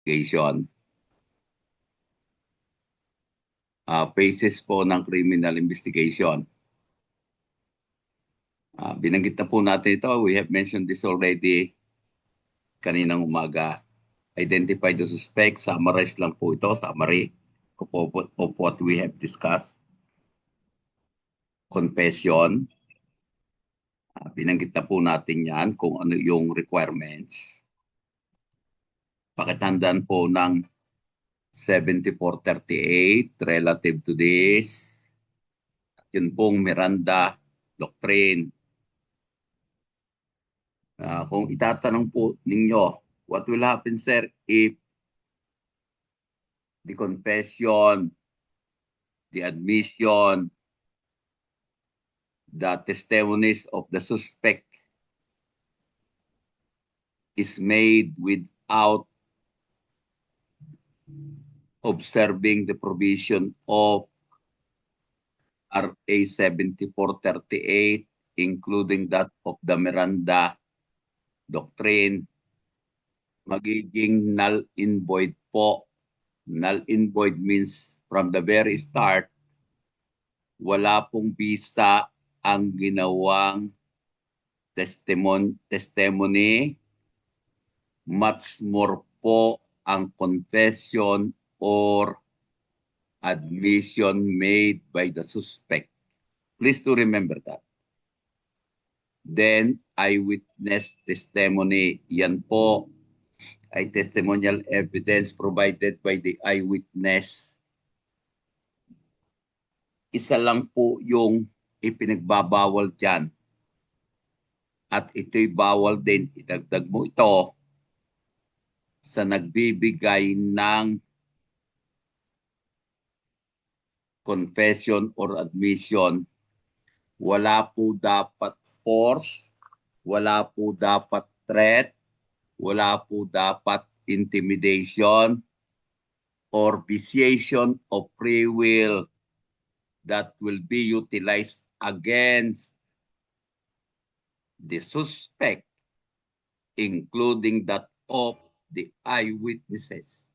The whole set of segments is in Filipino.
investigation. Phases po ng criminal investigation. Binanggit na po natin ito. We have mentioned this already kaninang umaga. Identify the suspect. Summarize lang po ito. Summary of what we have discussed. Confession. Binanggit na po natin yan kung ano yung requirements. Pakitandaan po ng 7438 relative to this. Yun pong Miranda Doctrine. Kung itatanong po ninyo, what will happen, sir, if the confession, the admission, the testimonies of the suspect is made without observing the provision of RA 7438, including that of the Miranda Doctrine, magiging null and void po. Null and void means from the very start, wala pong bisa ang ginawang testimony, much more po ang confession or admission made by the suspect. Please to remember that. Then, eyewitness testimony. Yan po ay testimonial evidence provided by the eyewitness. Isa lang po yung ipinagbabawal dyan. At ito'y bawal din. Idagdag mo ito sa nagbibigay ng confession or admission. Wala po dapat force, wala po dapat threat, wala po dapat intimidation or vitiation of free will that will be utilized against the suspect, including that of the eyewitnesses.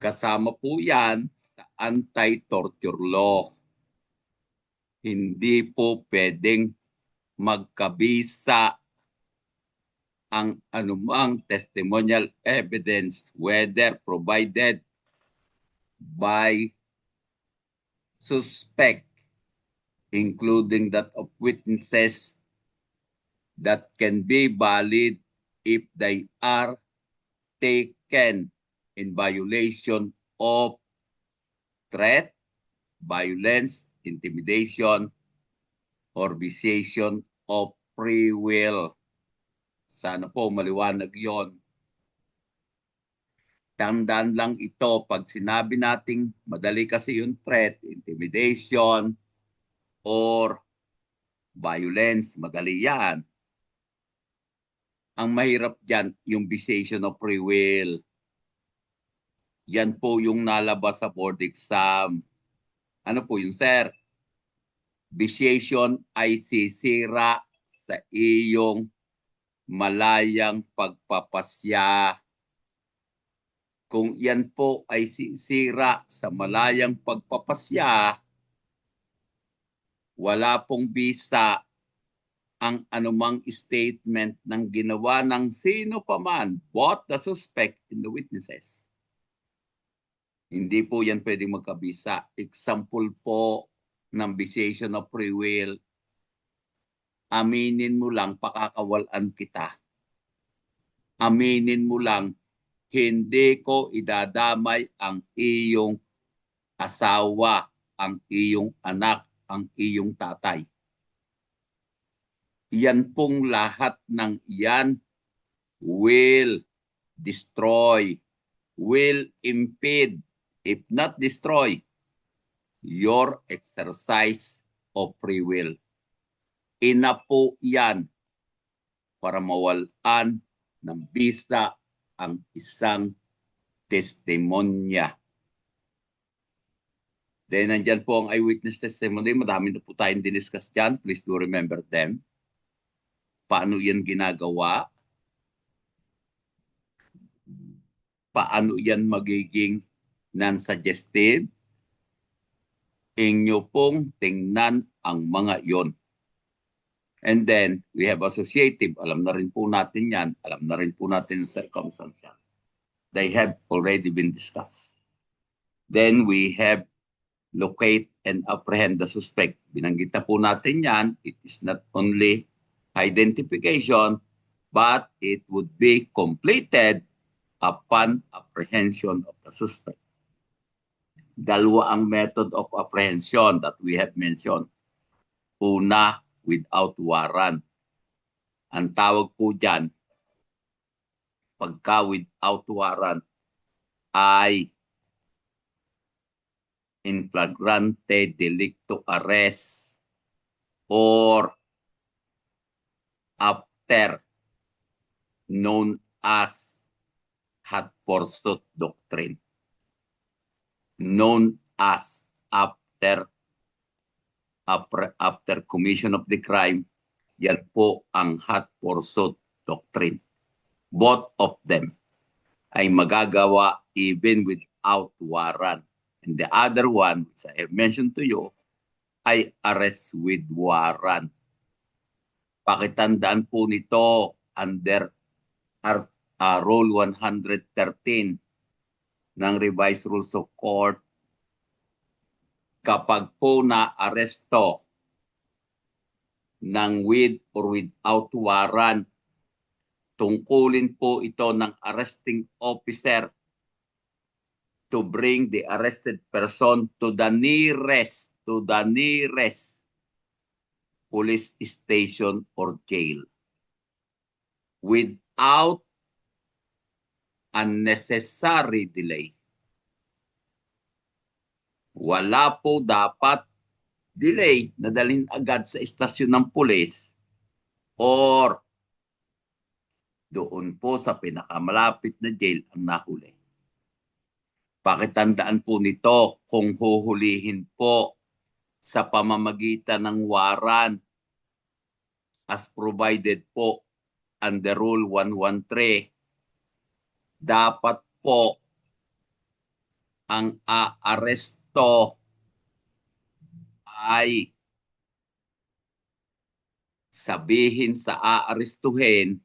Kasama po yan sa anti-torture law. Hindi po pwedeng magkabisa ang anumang testimonial evidence, whether provided by suspect, including that of witnesses, that can be valid if they are taken in violation of threat, violence, intimidation, or vitiation of free will. Sana po maliwanag yon. Tandaan lang ito, pag sinabi nating madali kasi yung threat, intimidation, or violence, madali yan. Ang mahirap dyan, yung vitiation of free will. Yan po yung nalabas sa board exam. Ano po yung sir? Vitiation ay sisira sa iyong malayang pagpapasya. Kung yan po ay sisira sa malayang pagpapasya, wala pong bisa ang anumang statement ng ginawa ng sino paman, both the suspect and the witnesses. Hindi po yan pwedeng magkabisa. Example po ng vitiation of free will, aminin mo lang pakakawalan kita. Aminin mo lang, hindi ko idadamay ang iyong asawa, ang iyong anak, ang iyong tatay. Yan pong lahat ng yan will destroy, will impede, if not destroy, your exercise of free will. Ina po yan para mawalan ng bisa ang isang testimonya. Then nandyan po ang eyewitness testimony. Madami na po tayong diniscuss dyan. Please do remember them. Paano yan ginagawa? paano yan magiging non-suggestive? Inyo pong tingnan ang mga yon. And then, we have associative. Alam na rin po natin yan. Alam na rin po natin circumstantial. They have already been discussed. Then, we have locate and apprehend the suspect. Binanggit na po natin yan. It is not only identification, but it would be completed upon apprehension of the suspect. Dalawa ang method of apprehension that we have mentioned. Una, without warrant. Ang tawag po dyan, pagka without warrant, ay in flagrante delicto arrest or after known as hot pursuit doctrine. Known as after commission of the crime, yan po ang hot pursuit doctrine. Both of them ay magagawa even without warrant. And the other one, which I have mentioned to you, ay arrest with warrant. Pakitandaan po nito under Rule 113 ng Revised Rules of Court. Kapag po na-aresto ng with or without warrant, tungkulin po ito ng arresting officer to bring the arrested person to the nearest police station or jail without unnecessary delay. Wala po dapat delay na dalhin agad sa istasyon ng pulis or doon po sa pinakamalapit na jail ang nahuli. Pakitandaan po nito kung huhulihin po sa pamamagitan ng warrant as provided po under Rule 113, dapat po ang aaresto ay sabihin sa aarestuhin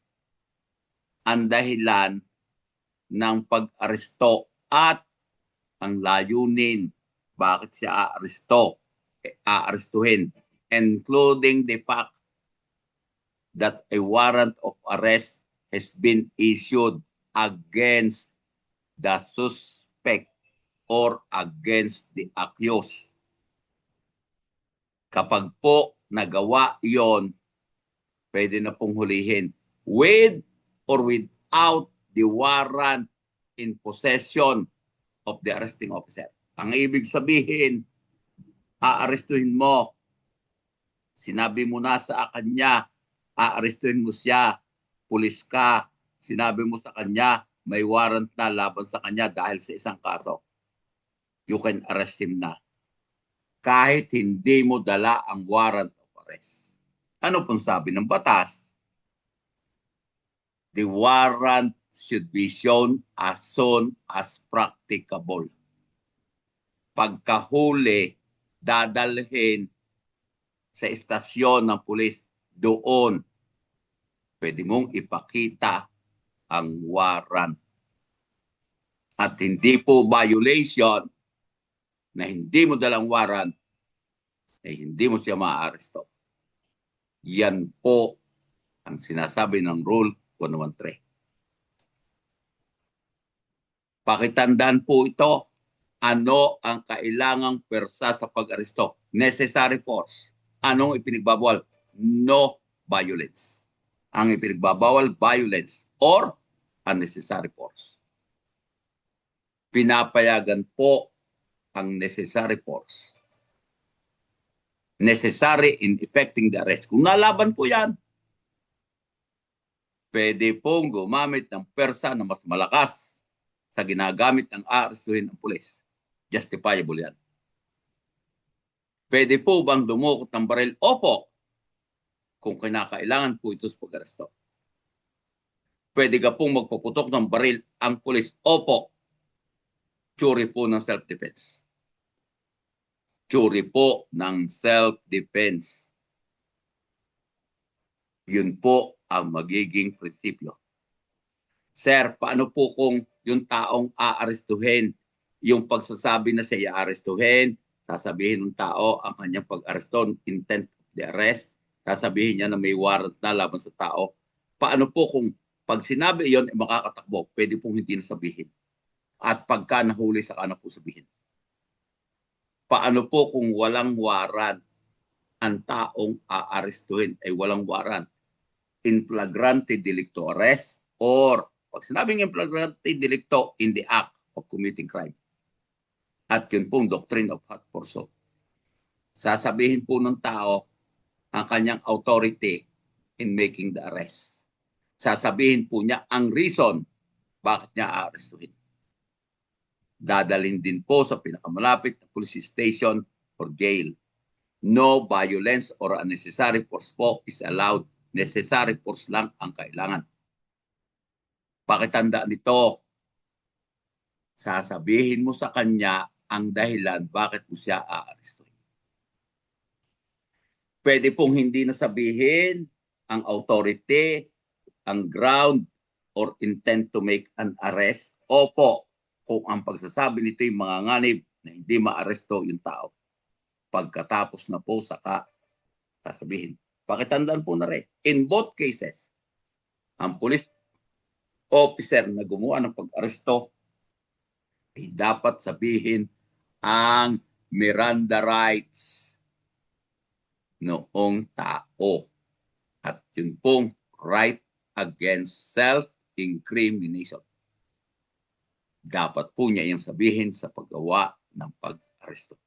ang dahilan ng pag-aresto at ang layunin bakit siya aarestuhin, including the fact that a warrant of arrest has been issued against the suspect or against the accused. Kapag po nagawa yon, pwede na pong hulihin with or without the warrant in possession of the arresting officer. Ang ibig sabihin, aarestuhin mo, sinabi mo na sa kanya, aarestuhin mo siya, pulis ka, sinabi mo sa kanya, may warrant na laban sa kanya dahil sa isang kaso. You can arrest him na. Kahit hindi mo dala ang warrant of arrest. Ano pong sabi ng batas? The warrant should be shown as soon as practicable. Pagkahuli, dadalhin sa istasyon ng pulis, doon pwede mong ipakita ang warrant. At hindi po violation na hindi mo dalang warrant, eh hindi mo siya maaaresto. Yan po ang sinasabi ng Rule 113. Pakitandaan po ito, ano ang kailangang pwersa sa pag-aresto? Necessary force. Anong ipinagbabawal? No violence. Ang ipinagbabawal, violence or unnecessary force. Pinapayagan po ang necessary force. Necessary in effecting the arrest. Kung nalaban po yan, pwede pong gumamit ng pwersa na mas malakas sa ginagamit ng aarestuhin ng pulis. Justifiable yan. Pwede po bang dumukot ng baril? Opo. Kung kinakailangan po ito sa pag-aresto. Pwede ka pong magpuputok ng baril ang pulis. Opo, theory po ng self-defense. Theory po ng self-defense. Yun po ang magiging prinsipyo. Sir, paano po kung yung taong aarestuhin, yung pagsasabi na siya aarestuhin, sasabihin ng tao ang kanyang pag-aresto, intent of the arrest, sasabihin niya na may warrant na laban sa tao. Paano po kung pag sinabi yon, makakatakbo, pwede pong hindi nasabihin. At pagka nahuli, saka na po sabihin. Paano po kung walang warrant, ang taong aarestuhin ay walang warrant? In flagrante delicto arrest, or pag sinabing in flagrante delicto, in the act of committing crime. At yun pong doctrine of hot pursuit. Sasabihin po ng tao ang kanyang authority in making the arrest. Sasabihin po niya ang reason bakit niya aarestuhin. Dadalhin din po sa pinakamalapit na police station or jail. No violence or unnecessary force po is allowed. Necessary force lang ang kailangan. Pakitandaan nito, sasabihin mo sa kanya ang dahilan bakit mo siya aarestuhin. Pwede pong hindi nasabihin ang authority, ang ground, or intent to make an arrest. Opo, kung ang pagsasabi nito ay manganganib na hindi maaresto yung tao. Pagkatapos na po saka sasabihin. Pakitandaan po na rin, in both cases, ang police officer na gumawa ng pag-aresto ay dapat sabihin ang Miranda rights noong tao. At yun pong right against self-incrimination. Dapat po niya yung sabihin sa paggawa ng pag-aresto.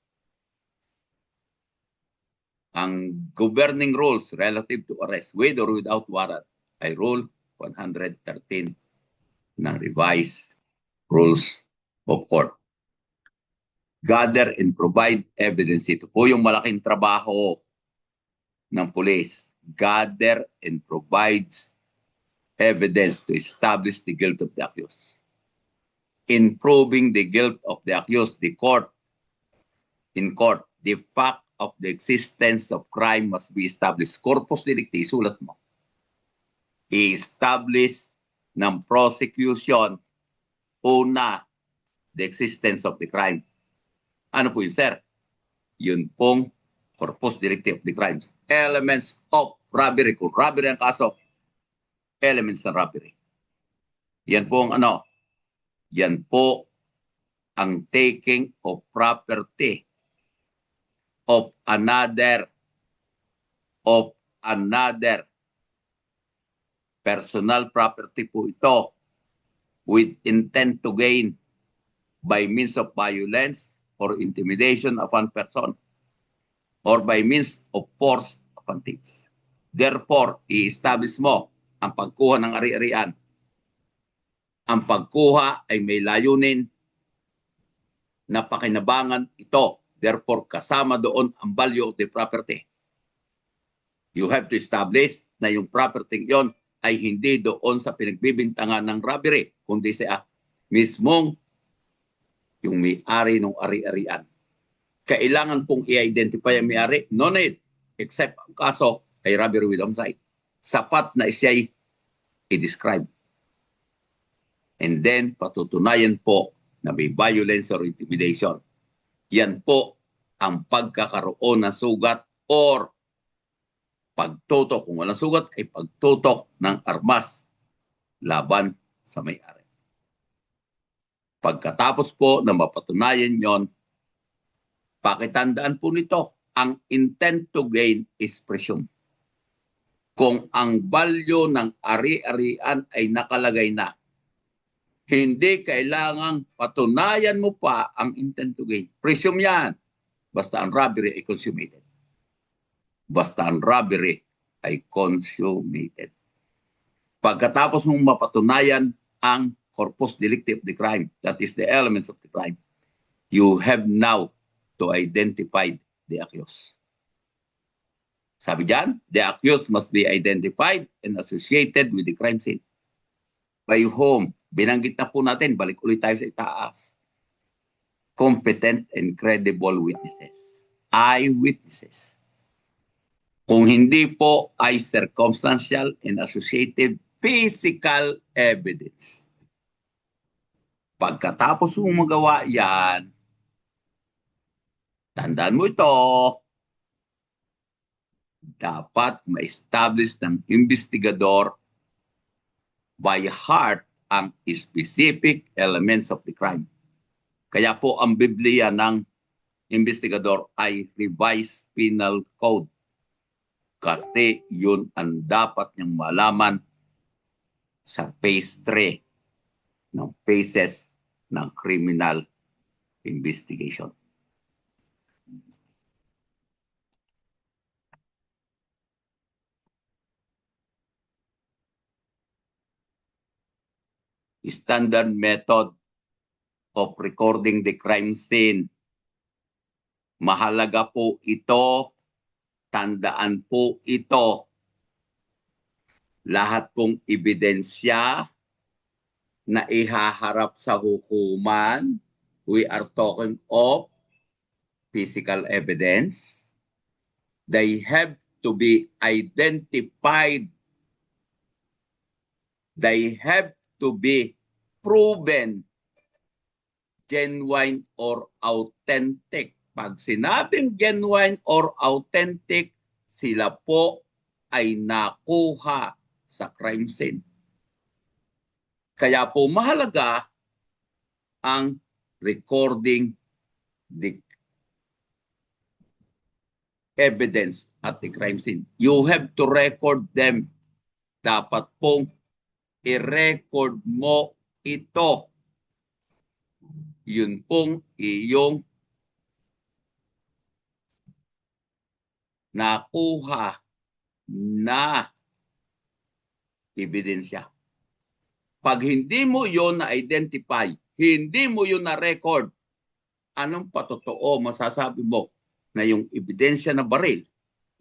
Ang governing rules relative to arrest with or without warrant ay Rule 113 ng revised rules of court. Gather and provide evidence. Ito po yung malaking trabaho ng police. Gather and provides evidence to establish the guilt of the accused. In proving the guilt of the accused, the court, the fact of the existence of crime must be established. Corpus delicti, sulat mo. I-establish ng prosecution una the existence of the crime. Ano po yun, sir? Yun pong corpus delicti of the crimes. Elements of robbery. Kung robbery ang kaso, elements ng robbery. Yan po ang ano? Yan po ang taking of property of another personal property po ito with intent to gain by means of violence or intimidation of one person or by means of force upon things. Therefore, i-establish mo ang pagkuha ng ari-arian. Ang pagkuha ay may layunin na pakinabangan ito. Therefore, kasama doon ang value of the property. You have to establish na yung property yon ay hindi doon sa pinagbibintangan ng robbery, kundi sa mismong yung may-ari ng ari-arian. Kailangan pong i-identify ang may-ari? No need. Except ang kaso ay robbery with homicide. Sapat na siya'y i-describe. And then, patutunayan po na may violence or intimidation. Yan po ang pagkakaroon ng sugat or pagtutok. Kung walang sugat ay pagtutok ng armas laban sa may-ari. Pagkatapos po na mapatunayan yon, pakitandaan po nito, ang intent to gain is presumed. Kung ang value ng ari-arian ay nakalagay na, hindi kailangang patunayan mo pa ang intent to gain. Presume yan. Basta ang robbery ay consummated. Basta ang robbery ay consummated. Pagkatapos mong mapatunayan ang corpus delicti of the crime, that is the elements of the crime, you have now to identify the accused. Sabi dyan, the accused must be identified and associated with the crime scene. By whom? Binanggit na po natin, balik ulit tayo sa itaas. Competent and credible witnesses. Eyewitnesses. Kung hindi po ay circumstantial and associated physical evidence. Pagkatapos mong magawa yan, tandaan mo ito, dapat ma-establish ng investigador by heart ang specific elements of the crime. Kaya po ang Biblia ng investigador ay revised penal code. Kasi yun ang dapat niyang malaman sa phase 3 ng phases ng criminal investigation. Standard method of recording the crime scene. Mahalaga po ito. Tandaan po ito. Lahat pong ebidensya na ihaharap sa hukuman, we are talking of physical evidence. They have to be identified. They have to be proven genuine or authentic. Pag sinabing genuine or authentic, sila po ay nakuha sa crime scene. Kaya po mahalaga ang recording the evidence at the crime scene. You have to record them. Dapat pong i-record mo ito. Yun pong iyong nakuha na ebidensya. Pag hindi mo yon na-identify, hindi mo yon na-record, anong patotoo masasabi mo na yung ebidensya na baril,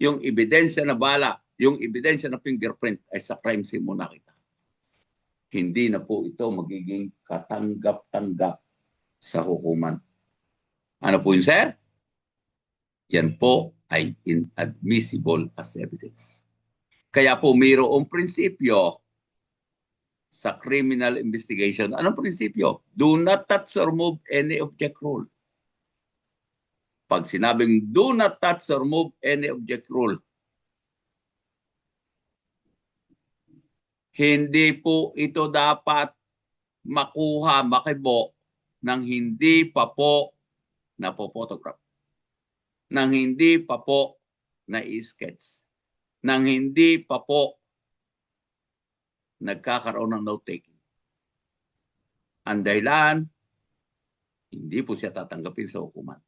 yung ebidensya na bala, yung ebidensya na fingerprint ay sa crime scene mo nakita? Hindi na po ito magiging katanggap-tanggap sa hukuman. Ano po yun, sir? Yan po ay inadmissible as evidence. Kaya po mayroong prinsipyo sa criminal investigation. Anong prinsipyo? Do not touch or move any object rule. Pag sinabing do not touch or move any object rule, hindi po ito dapat makuha, makibo ng hindi pa po napo-photograph, ng hindi pa po na-sketch, ng hindi pa po nagkakaroon ng note-taking. Ang dahilan, hindi po siya tatanggapin sa hukuman.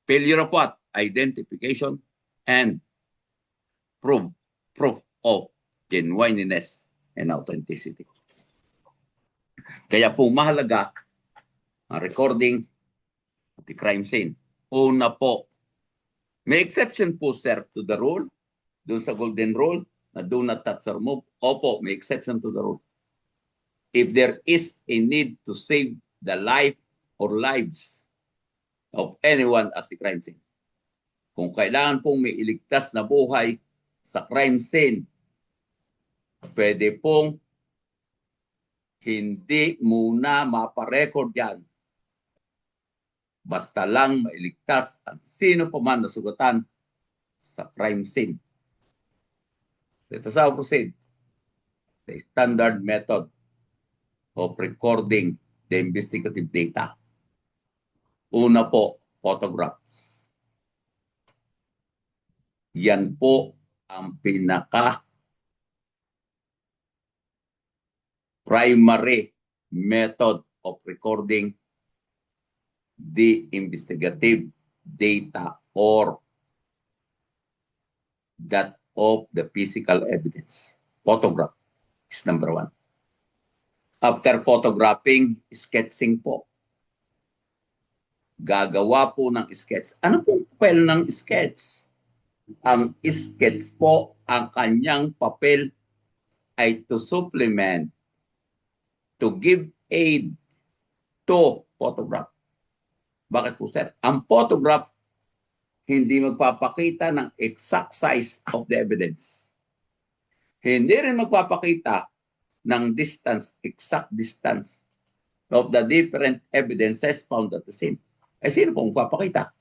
Failure of what? Identification and proof of genuineness and authenticity. Kaya po mahalaga ang recording of the crime scene. Una po, may exception po, sir, to the rule, doon sa golden rule, na do not touch or move. Opo, may exception to the rule. If there is a need to save the life or lives of anyone at the crime scene. Kung kailangan pong may iligtas na buhay sa crime scene, pwede pong hindi muna maparecord yan. Basta lang mailigtas at sino pa man nasugatan sa crime scene. Let us now proceed. The standard method of recording the investigative data. Una po, photographs. Yan po ang pinaka primary method of recording the investigative data or that of the physical evidence. Photograph is number one. After photographing, sketching po. Gagawa po ng sketch. Ano pong papel ng sketch? Ang sketch po, ang kanyang papel ay to supplement to give aid to photograph. Bakit po, sir? Ang photograph hindi magpapakita ng exact size of the evidence. Hindi rin magpapakita ng distance, exact distance of the different evidences found at the scene. Eh, sino po magpapakita?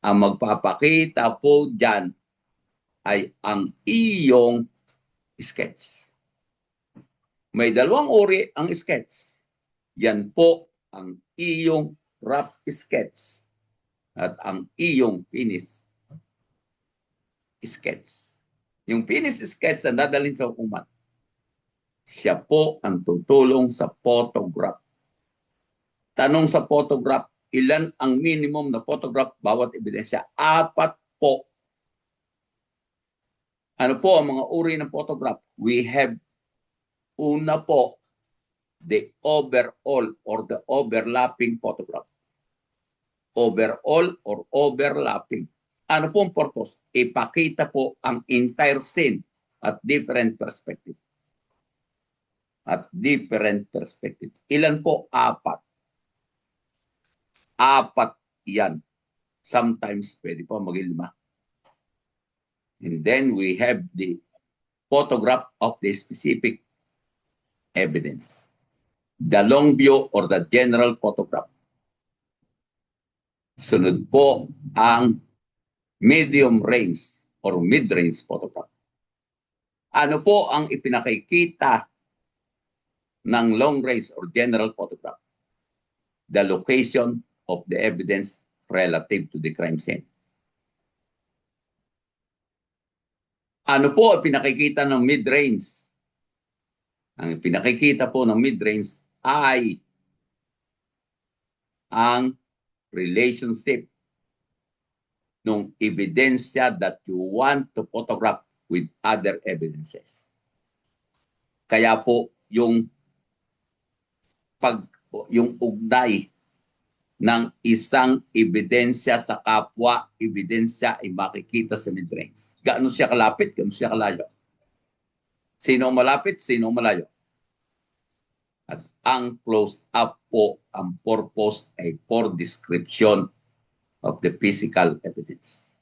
Ang magpapakita po dyan ay ang iyong sketch. May dalawang uri ang sketch. Yan po ang iyong rough sketch at ang iyong finish sketch. Yung finish sketch ang dadalhin sa hukuman. Siya po ang tutulong sa photograph. Tanong sa photograph, ilan ang minimum na photograph bawat ebidensya? 4 po. Ano po ang mga uri ng photograph? We have, una po, the overall or the overlapping photograph. Overall or overlapping. Ano po ang purpose? Ipakita po ang entire scene at different perspective. At different perspective. Ilan po? 4. 4 yan. Sometimes pwede po maging 5. And then we have the photograph of the specific evidence. The long view or the general photograph. Sunod po ang medium range or mid-range photograph. Ano po ang ipinakikita ng long range or general photograph? The location of the evidence relative to the crime scene. Ano po ang pinakikita ng mid-range? Ang pinakikita po ng mid-range ay ang relationship ng ebidensya that you want to photograph with other evidences. Kaya po yung ugnay ng isang ebidensya sa kapwa, ebidensya ay makikita sa mid-range. Gaano siya kalapit, gaano siya kalayo. Sino ang malapit, sino ang malayo. At ang close-up po, ang purpose ay for description of the physical evidence.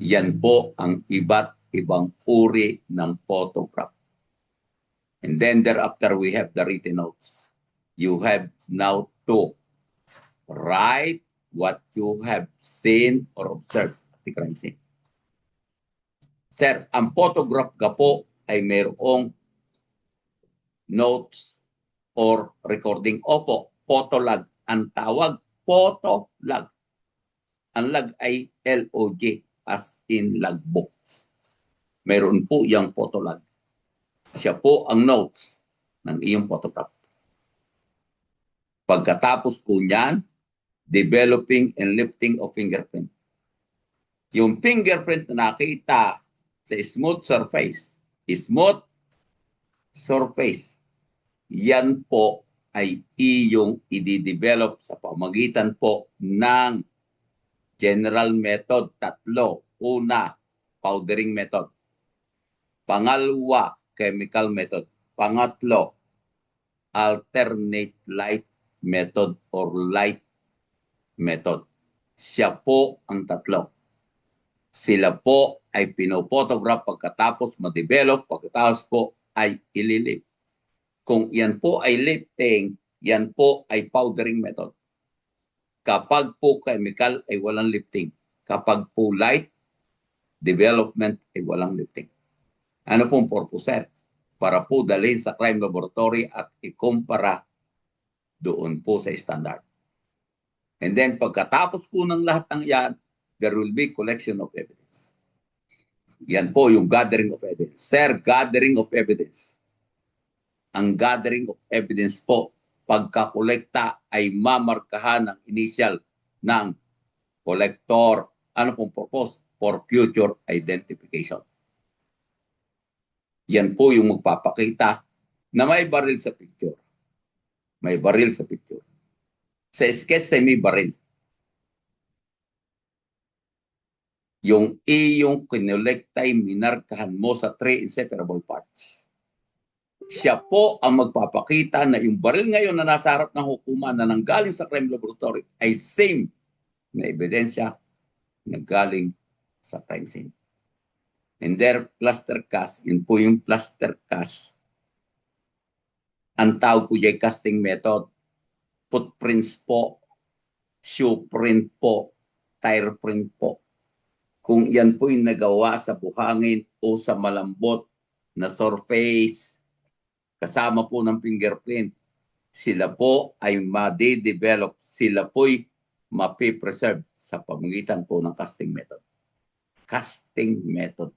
Yan po ang iba't ibang uri ng photograph. And then thereafter, we have the written notes. You have now to write what you have seen or observed at the crime scene. Sir, ang photograph ka po ay mayroong notes or recording. Opo, photolog. Ang tawag, photolog. Ang log ay LOG as in logbook. Meron po yung photolog. Siya po ang notes ng iyong photograph. Pagkatapos po niyan, developing and lifting of fingerprint. Yung fingerprint na nakita sa smooth surface, yan po ay iyong i-develop sa pamagitan po ng general method, 3. Una, powdering method. Pangalawa, chemical method. Pangatlo, alternate light method or light method. Siya po ang 3. Sila po ay pinophotograph pagkatapos ma-develop, pagkatapos po ay ililip. Kung yan po ay lifting, yan po ay powdering method. Kapag po chemical ay walang lifting. Kapag po light development ay walang lifting. Ano pong purpose, sir? Para po dalhin sa crime laboratory at ikumpara doon po sa standard. And then pagkatapos po ng lahat ng yan, there will be collection of evidence. Yan po yung gathering of evidence. Sir, gathering of evidence. Ang gathering of evidence po, pagkakolekta ay mamarkahan ng initial ng collector. Ano pong purpose? For future identification. Yan po yung magpapakita na may baril sa picture. May baril sa picture. Sa sketch ay may baril. Yung iyong kinolekta ay minarkahan mo sa 3 inseparable parts. Siya po ang magpapakita na yung baril ngayon na nasa harap ng hukuman na nanggaling sa crime laboratory ay same na ebidensya na galing sa crime scene. And their plaster cast, yun po yung plaster cast. Ang tawag po yung casting method. Footprints po, shoe print po, tire print po. Kung yan po yung nagawa sa buhangin o sa malambot na surface, kasama po ng fingerprint, sila po ay ma-develop, sila po'y mapipreserve sa pamamagitan po ng casting method. Casting method.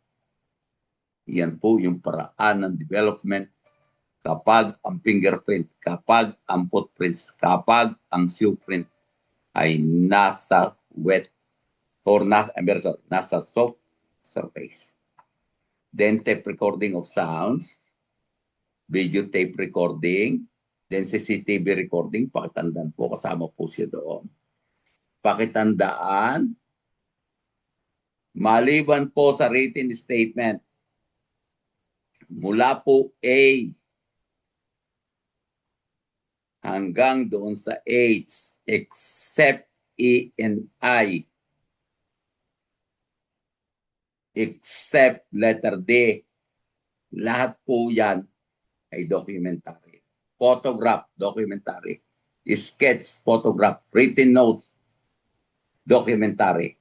Yan po yung paraan ng development kapag ang fingerprint, kapag ang footprints, kapag ang shoe print ay nasa wet or nasa soft surface. Then tape recording of sounds, video tape recording, then CCTV recording, pakitandaan po, kasama po siya doon. Pakitandaan, maliban po sa written statement, mula po A hanggang doon sa H, except E and I, except letter D, lahat po yan ay documentary. Photograph, documentary. Sketch, photograph. Written notes, documentary.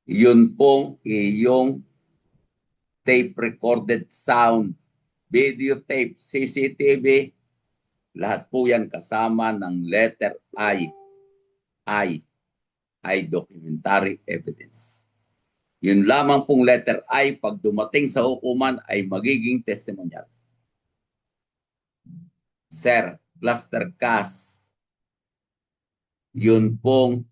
Yun pong iyong tape recorded sound, videotape, CCTV, lahat po yan kasama ng letter I. I, documentary evidence. Yun lamang pong letter I, pag dumating sa hukuman, ay magiging testimonial. Sir, plaster cast, yun pong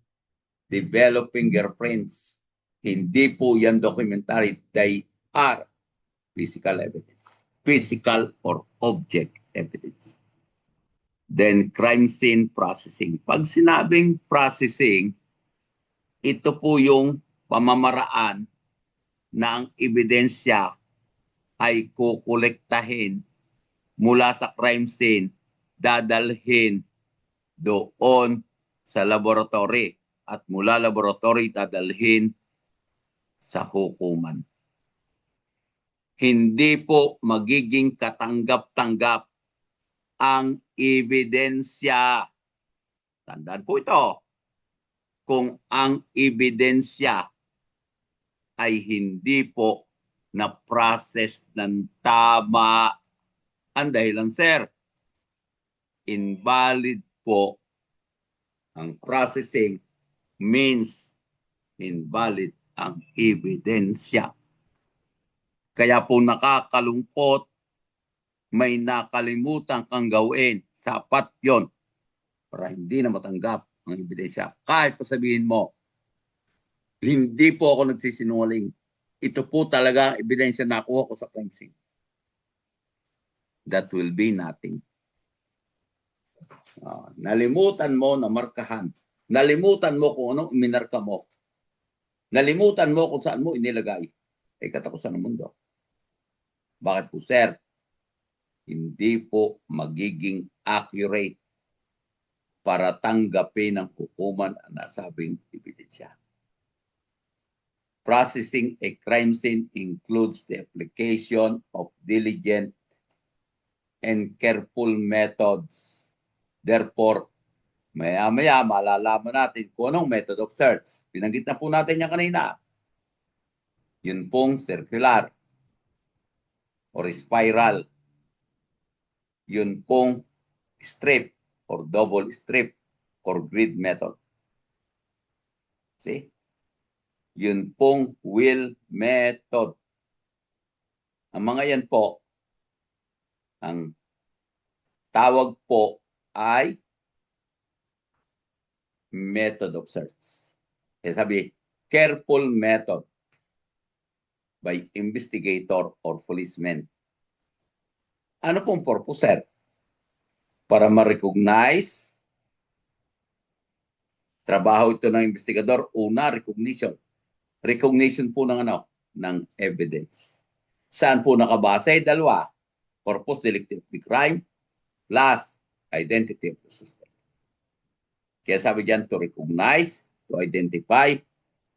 developing girlfriends. Hindi po yan documentary. They are physical evidence. Physical or object evidence. Then crime scene processing. Pag sinabing processing, ito po yung pamamaraan na ang ebidensya ay kukolektahin mula sa crime scene, dadalhin doon sa laboratory at mula laboratory dadalhin sa hukuman. Hindi po magiging katanggap-tanggap ang ebidensya. Tandaan po ito. Kung ang ebidensya ay hindi po na-process ng tama, ang dahilan, sir, invalid po ang processing, means invalid ang ebidensya. Kaya po nakakalungkot, may nakalimutan kang gawin. Sapat yon para hindi na matanggap ang ebidensya. Kahit pa sabihin mo, hindi po ako nagsisinungaling. Ito po talaga ebidensya na nakuha ko sa crime scene. That will be nothing. Nalimutan mo na markahan. Nalimutan mo kung anong minarka mo. Nalimutan mo kung saan mo inilagay. Ay katapusan ng mundo. Bakit po, sir? Hindi po magiging accurate para tanggapin ng hukuman ang nasabing ebidensya. Processing a crime scene includes the application of diligent and careful methods. Therefore, maya-maya malalaman natin kung anong method of search. Binanggit na po natin yan kanina. Yun pong circular or spiral. Yun pong strip or double strip or grid method. See? Yun pong wheel method. Ang mga yan po, ang tawag po ay method of search. Kaya sabi, careful method by investigator or policeman. Ano pong purpose, sir? Para ma-recognize, trabaho ito ng investigador, una, recognition. Recognition po ng ano? Ng evidence. Saan po nakabase? Dalawa. Corpus delicti of the crime plus identity of the suspect. Kaya sabi dyan, to recognize, to identify,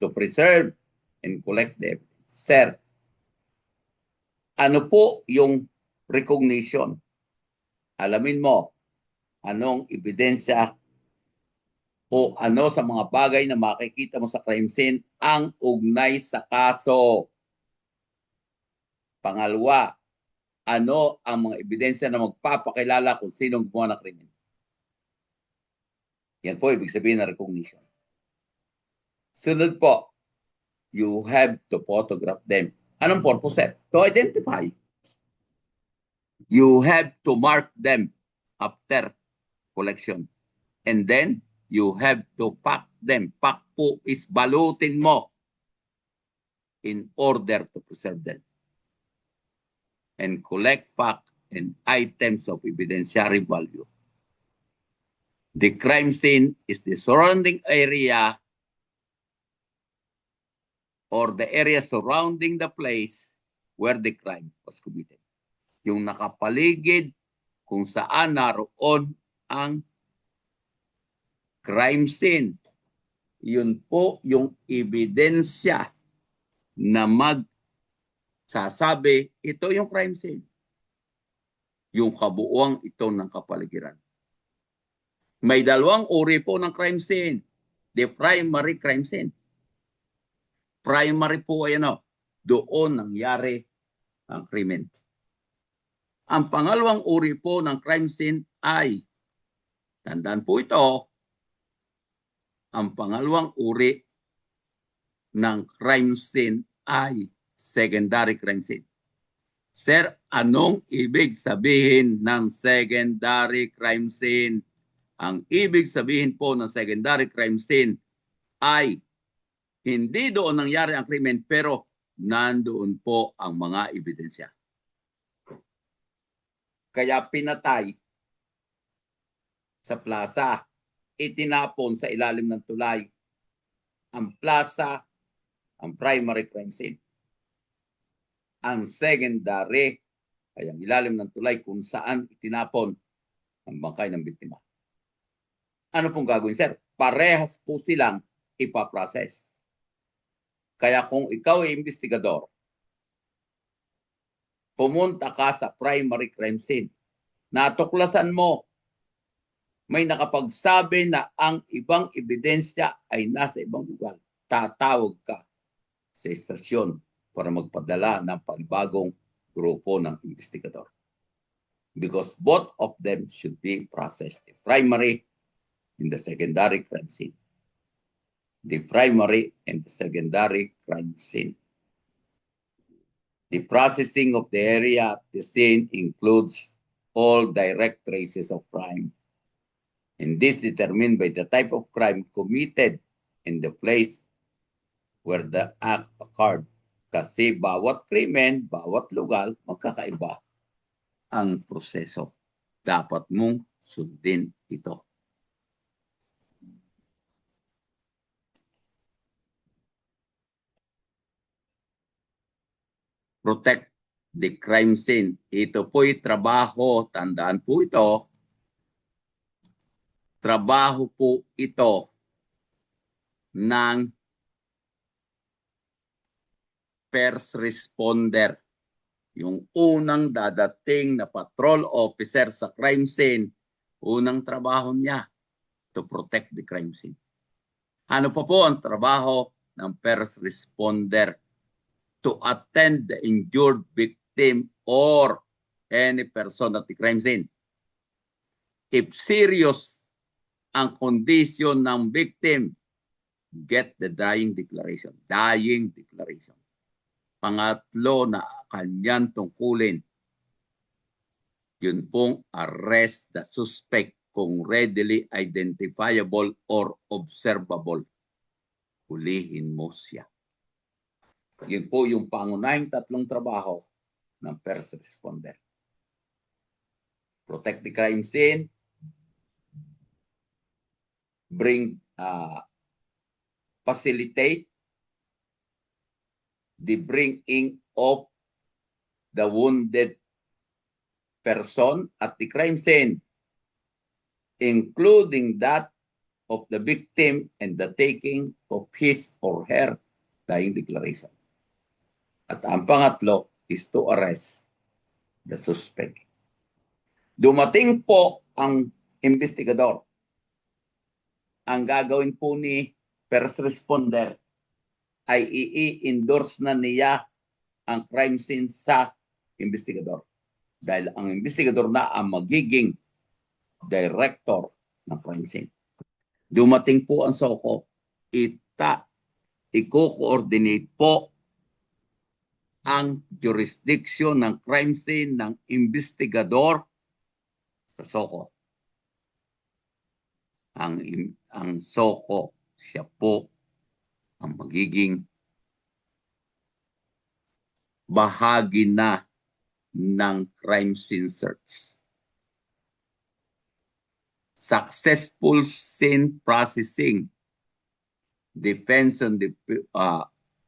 to preserve, and collect the evidence. Sir, ano po yung recognition? Alamin mo, anong ebidensya o ano sa mga bagay na makikita mo sa crime scene ang ugnay sa kaso. Pangalawa, ano ang mga ebidensya na magpapakilala kung sinong gumawa ng krimen. Yan po ibig sabihin ng recognition. Sunod po, you have to photograph them. Anong purpose, sir? To identify. You have to mark them after collection. And then, you have to pack them. Pack po is balutin mo in order to preserve them. And collect fact and items of evidentiary value. The crime scene is the surrounding area or the area surrounding the place where the crime was committed. Yung nakapaligid kung saan naroon ang crime scene. Yun po yung ebidensya na magsasabi, ito yung crime scene. Yung kabuuan ito ng kapaligiran. May dalawang uri po ng crime scene. The primary crime scene. Primary po ay ano, doon nangyari ang krimen. Ang pangalawang uri po ng crime scene ay, tandaan po ito, ang pangalawang uri ng crime scene ay secondary crime scene. Sir, anong ibig sabihin ng secondary crime scene? Ang ibig sabihin po ng secondary crime scene ay hindi doon nangyari ang krimen pero nandoon po ang mga ebidensya. Kaya pinatay sa plaza, itinapon sa ilalim ng tulay. Ang plaza, ang primary crime scene. Ang secondary ay ang ilalim ng tulay kung saan itinapon ang bangkay ng biktima. Ano pong gagawin, sir? Parehas po silang ipaprocess. Kaya kung ikaw ay investigador, pumunta ka sa primary crime scene, natuklasan mo, may nakapagsabi na ang ibang ebidensya ay nasa ibang lugar, tatawag ka sa istasyon para magpadala ng panibagong grupo ng investigador. Because both of them should be processed. The primary and the secondary crime scene. The primary and the secondary crime scene. The processing of the area at the scene includes all direct traces of crime. And this determined by the type of crime committed in the place where the act occurred. Kasi bawat krimen, bawat lugar, magkakaiba ang proseso. Dapat mong sundin ito. Protect the crime scene. Ito po'y trabaho, tandaan po ito, trabaho po ito ng first responder. Yung unang dadating na patrol officer sa crime scene, unang trabaho niya to protect the crime scene. Ano pa po ang trabaho ng first responder? To attend the injured victim or any person at the crime scene. If serious ang kondisyon ng victim, get the dying declaration. Dying declaration. Pangatlo na kanyang tungkulin, yun pong arrest the suspect kung readily identifiable or observable. Hulihin mo siya. Yun po yung pangunahing tatlong trabaho ng first responder. Protect the crime scene, facilitate the bringing of the wounded person at the crime scene, including that of the victim and the taking of his or her dying declaration. At ang pangatlo is to arrest the suspect. Dumating po ang investigador. Ang gagawin po ni first responder ay i-endorse na niya ang crime scene sa investigador. Dahil ang investigador na ang magiging director ng crime scene. Dumating po ang SOCO, i-coordinate po ang jurisdiction ng crime scene ng investigador sa SOCO. Ang SOCO, siya po ang magiging bahagi na ng crime scene search. Successful scene processing depends on the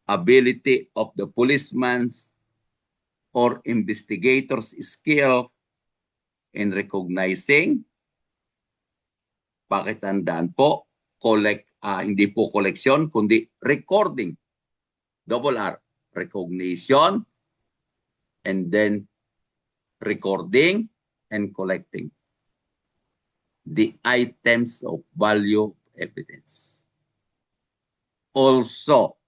ability of the policeman's or investigator's skill in recognizing, pakitandaan po, hindi po collection, kundi recording. Double R, recognition, and then recording and collecting the items of value evidence. Also,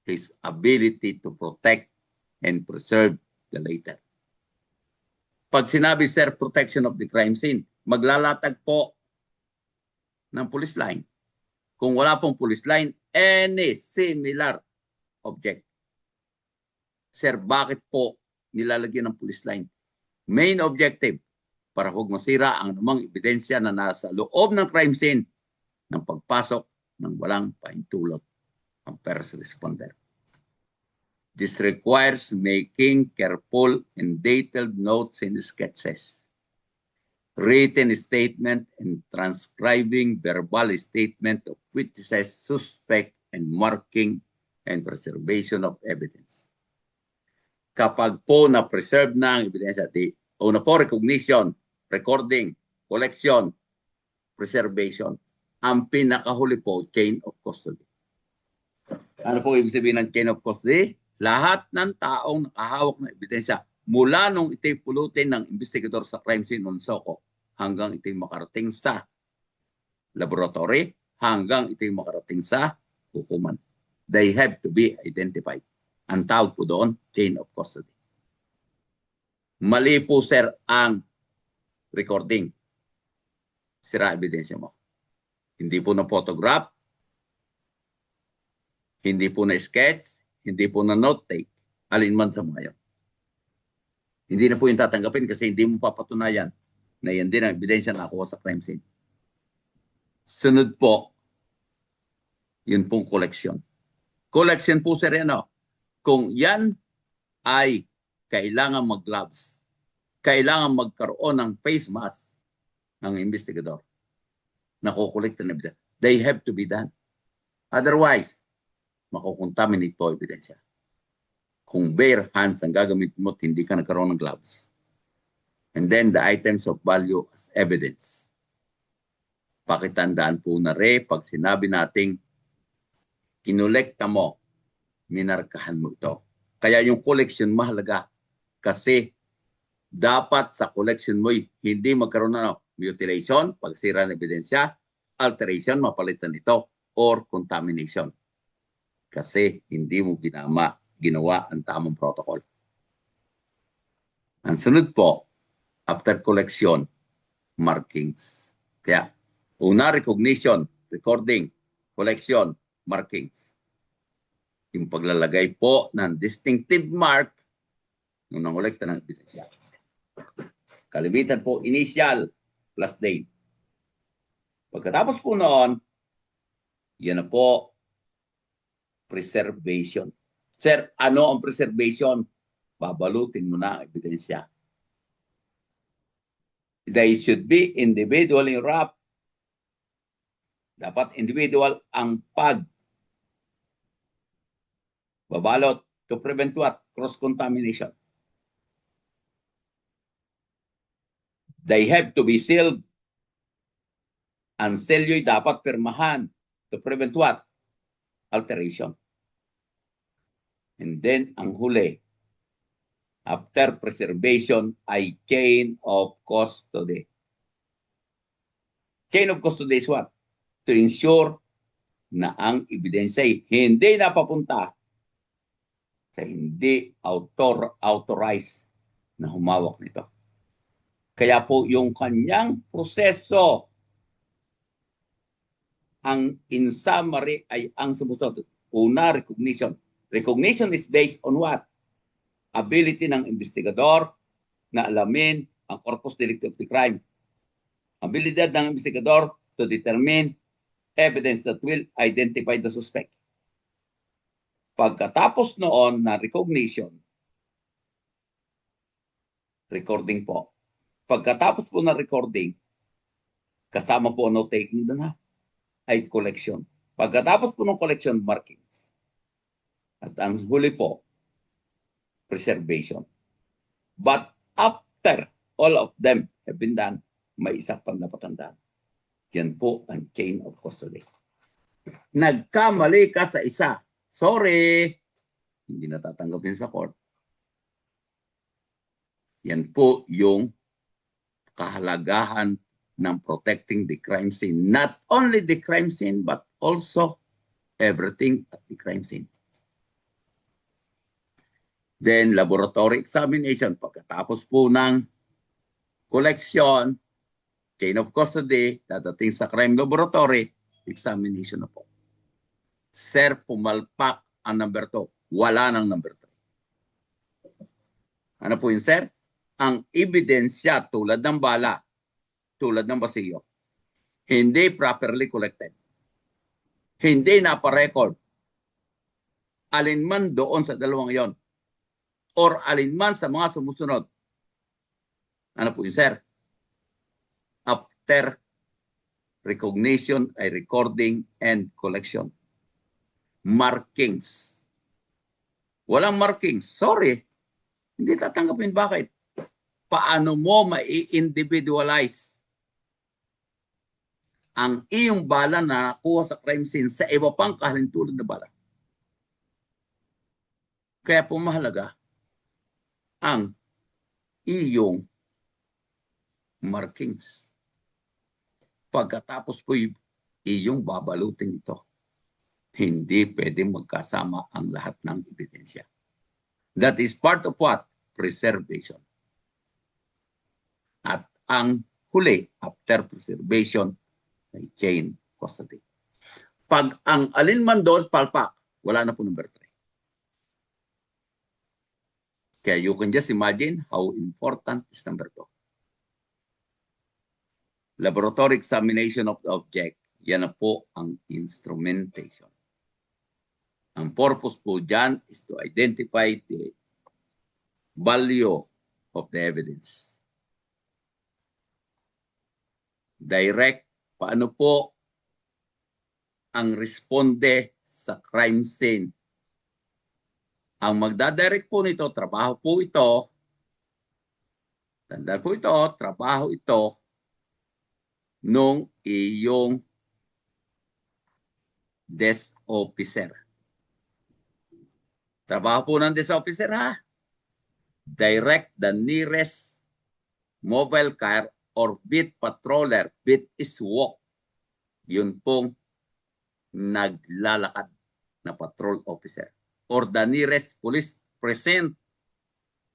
his ability to protect and preserve the later. Pag sinabi, sir, protection of the crime scene, maglalatag po ng police line. Kung wala pong police line, any similar object. Sir, bakit po nilalagyan ng police line? Main objective, para huwag masira ang anumang ebidensya na nasa loob ng crime scene ng pagpasok ng walang pahintulot ang first responder. This requires making careful and detailed notes and sketches, written statement, and transcribing verbal statement of witnesses, suspect, and marking and preservation of evidence. Kapag po na-preserve na ang ebidensya, una po, recognition, recording, collection, preservation. Ang pinakahuli po, chain of custody. Ano po ibig sabihin ng chain of custody? Lahat ng taong nakahawak ng ebidensya mula nung ito'y pulutin ng investigador sa crime scene ng SOCO hanggang ito'y makarating sa laboratory, hanggang ito'y makarating sa hukuman. They have to be identified. Ang tawag po doon, chain of custody. Mali po, sir, ang recording. Sira ebidensya mo. Hindi po na photograph, hindi po na sketch, hindi po na note take, alinman sa mga yan. Hindi na po yung tatanggapin kasi hindi mo papatunayan na yan din ang ebidensya na nakuha sa crime scene. Sunod po, yun pong collection. Collection po, sir, ano? Kung yan ay kailangan mag-gloves, kailangan magkaroon ng face mask ng investigador na kukolekta ng ebidensya. They have to be done. Otherwise, makukontaminate po ebidensya. Kung bare hands ang gagamit mo, hindi ka nagkaroon ng gloves. And then the items of value as evidence. Pakitandaan po na pag sinabi nating kinolekta mo, minarkahan mo ito. Kaya yung collection mahalaga kasi dapat sa collection mo hindi magkaroon ng mutilation, pagsira ng ebidensya, alteration, mapalitan ito, or contamination. Kasi hindi mo ginawa ang tamang protocol. Ang sunod po, after collection, markings. Kaya, una, recognition, recording, collection, markings. Yung paglalagay po ng distinctive mark nung nangolekta ng ebidensya. Kalimitan po, initial plus date. Pagkatapos po noon, yan na po, preservation. Sir, ano ang preservation? Babalutin mo na ang ebidensya. They should be individually wrapped. Dapat individual ang babalot to prevent what? Cross-contamination. They have to be sealed. Ang selyo'y dapat pirmahan to prevent what? Alteration. And then, ang huli, after preservation ay chain of custody. Chain of custody is what? To ensure na ang ebidensya ay hindi napapunta sa hindi authorized na humawak nito. Kaya po yung kanyang proseso, ang in summary ay ang sumusunod. Una, recognition. Recognition is based on what? Ability ng investigador na alamin ang corpus delicti of the crime. Abilidad ng investigador to determine evidence that will identify the suspect. Pagkatapos noon na recognition, recording po. Pagkatapos po na recording, kasama po no taking doon ha, ay collection. Pagkatapos po ng collection, markings. At ang huli po, preservation. But after all of them have been done, may isa pang napatandaan. Yan po ang chain of custody. Nagkamali ka sa isa. Sorry. Hindi natatanggapin sa court. Yan po yung kahalagahan ng protecting the crime scene. Not only the crime scene, but also everything at the crime scene. Then, laboratory examination. Pagkatapos po ng collection, chain of custody, dadating sa crime laboratory, examination na po. Sir, pumalpak ang number 2. Wala ng number 3. Ano po yun, sir? Ang ebidensya tulad ng bala, tulad ng basilyo, hindi properly collected. Hindi naparecord. Alinman doon sa dalawang yon or alinman sa mga sumusunod. Ano po yun, sir? After recognition ay recording and collection. Markings. Walang markings. Sorry. Hindi tatanggapin. Bakit? Paano mo ma-individualize ang iyong bala na nakuha sa crime scene sa iba pang kahalintulad na bala? Kaya po mahalaga ang iyong markings. Pagkatapos po iyong babalutin ito, hindi pwedeng magkasama ang lahat ng ebidensya. That is part of what? Preservation. At ang huli, after preservation, ay chain custody. Pag ang alinman doon, palpak, wala na po number 3. Kaya you can just imagine how important is number 2. Laboratory examination of the object, yan na po ang instrumentation. Ang purpose po dyan is to identify the value of the evidence. Direct, paano po ang responde sa crime scene? Ang magdadirect po nito, trabaho po ito, tandaan po ito, trabaho ito nung iyong desk officer. Trabaho po ng desk officer ha. Direct the nearest mobile car or beat patroller. Beat is walk. Yun pong naglalakad na patrol officer. Or the nearest police present.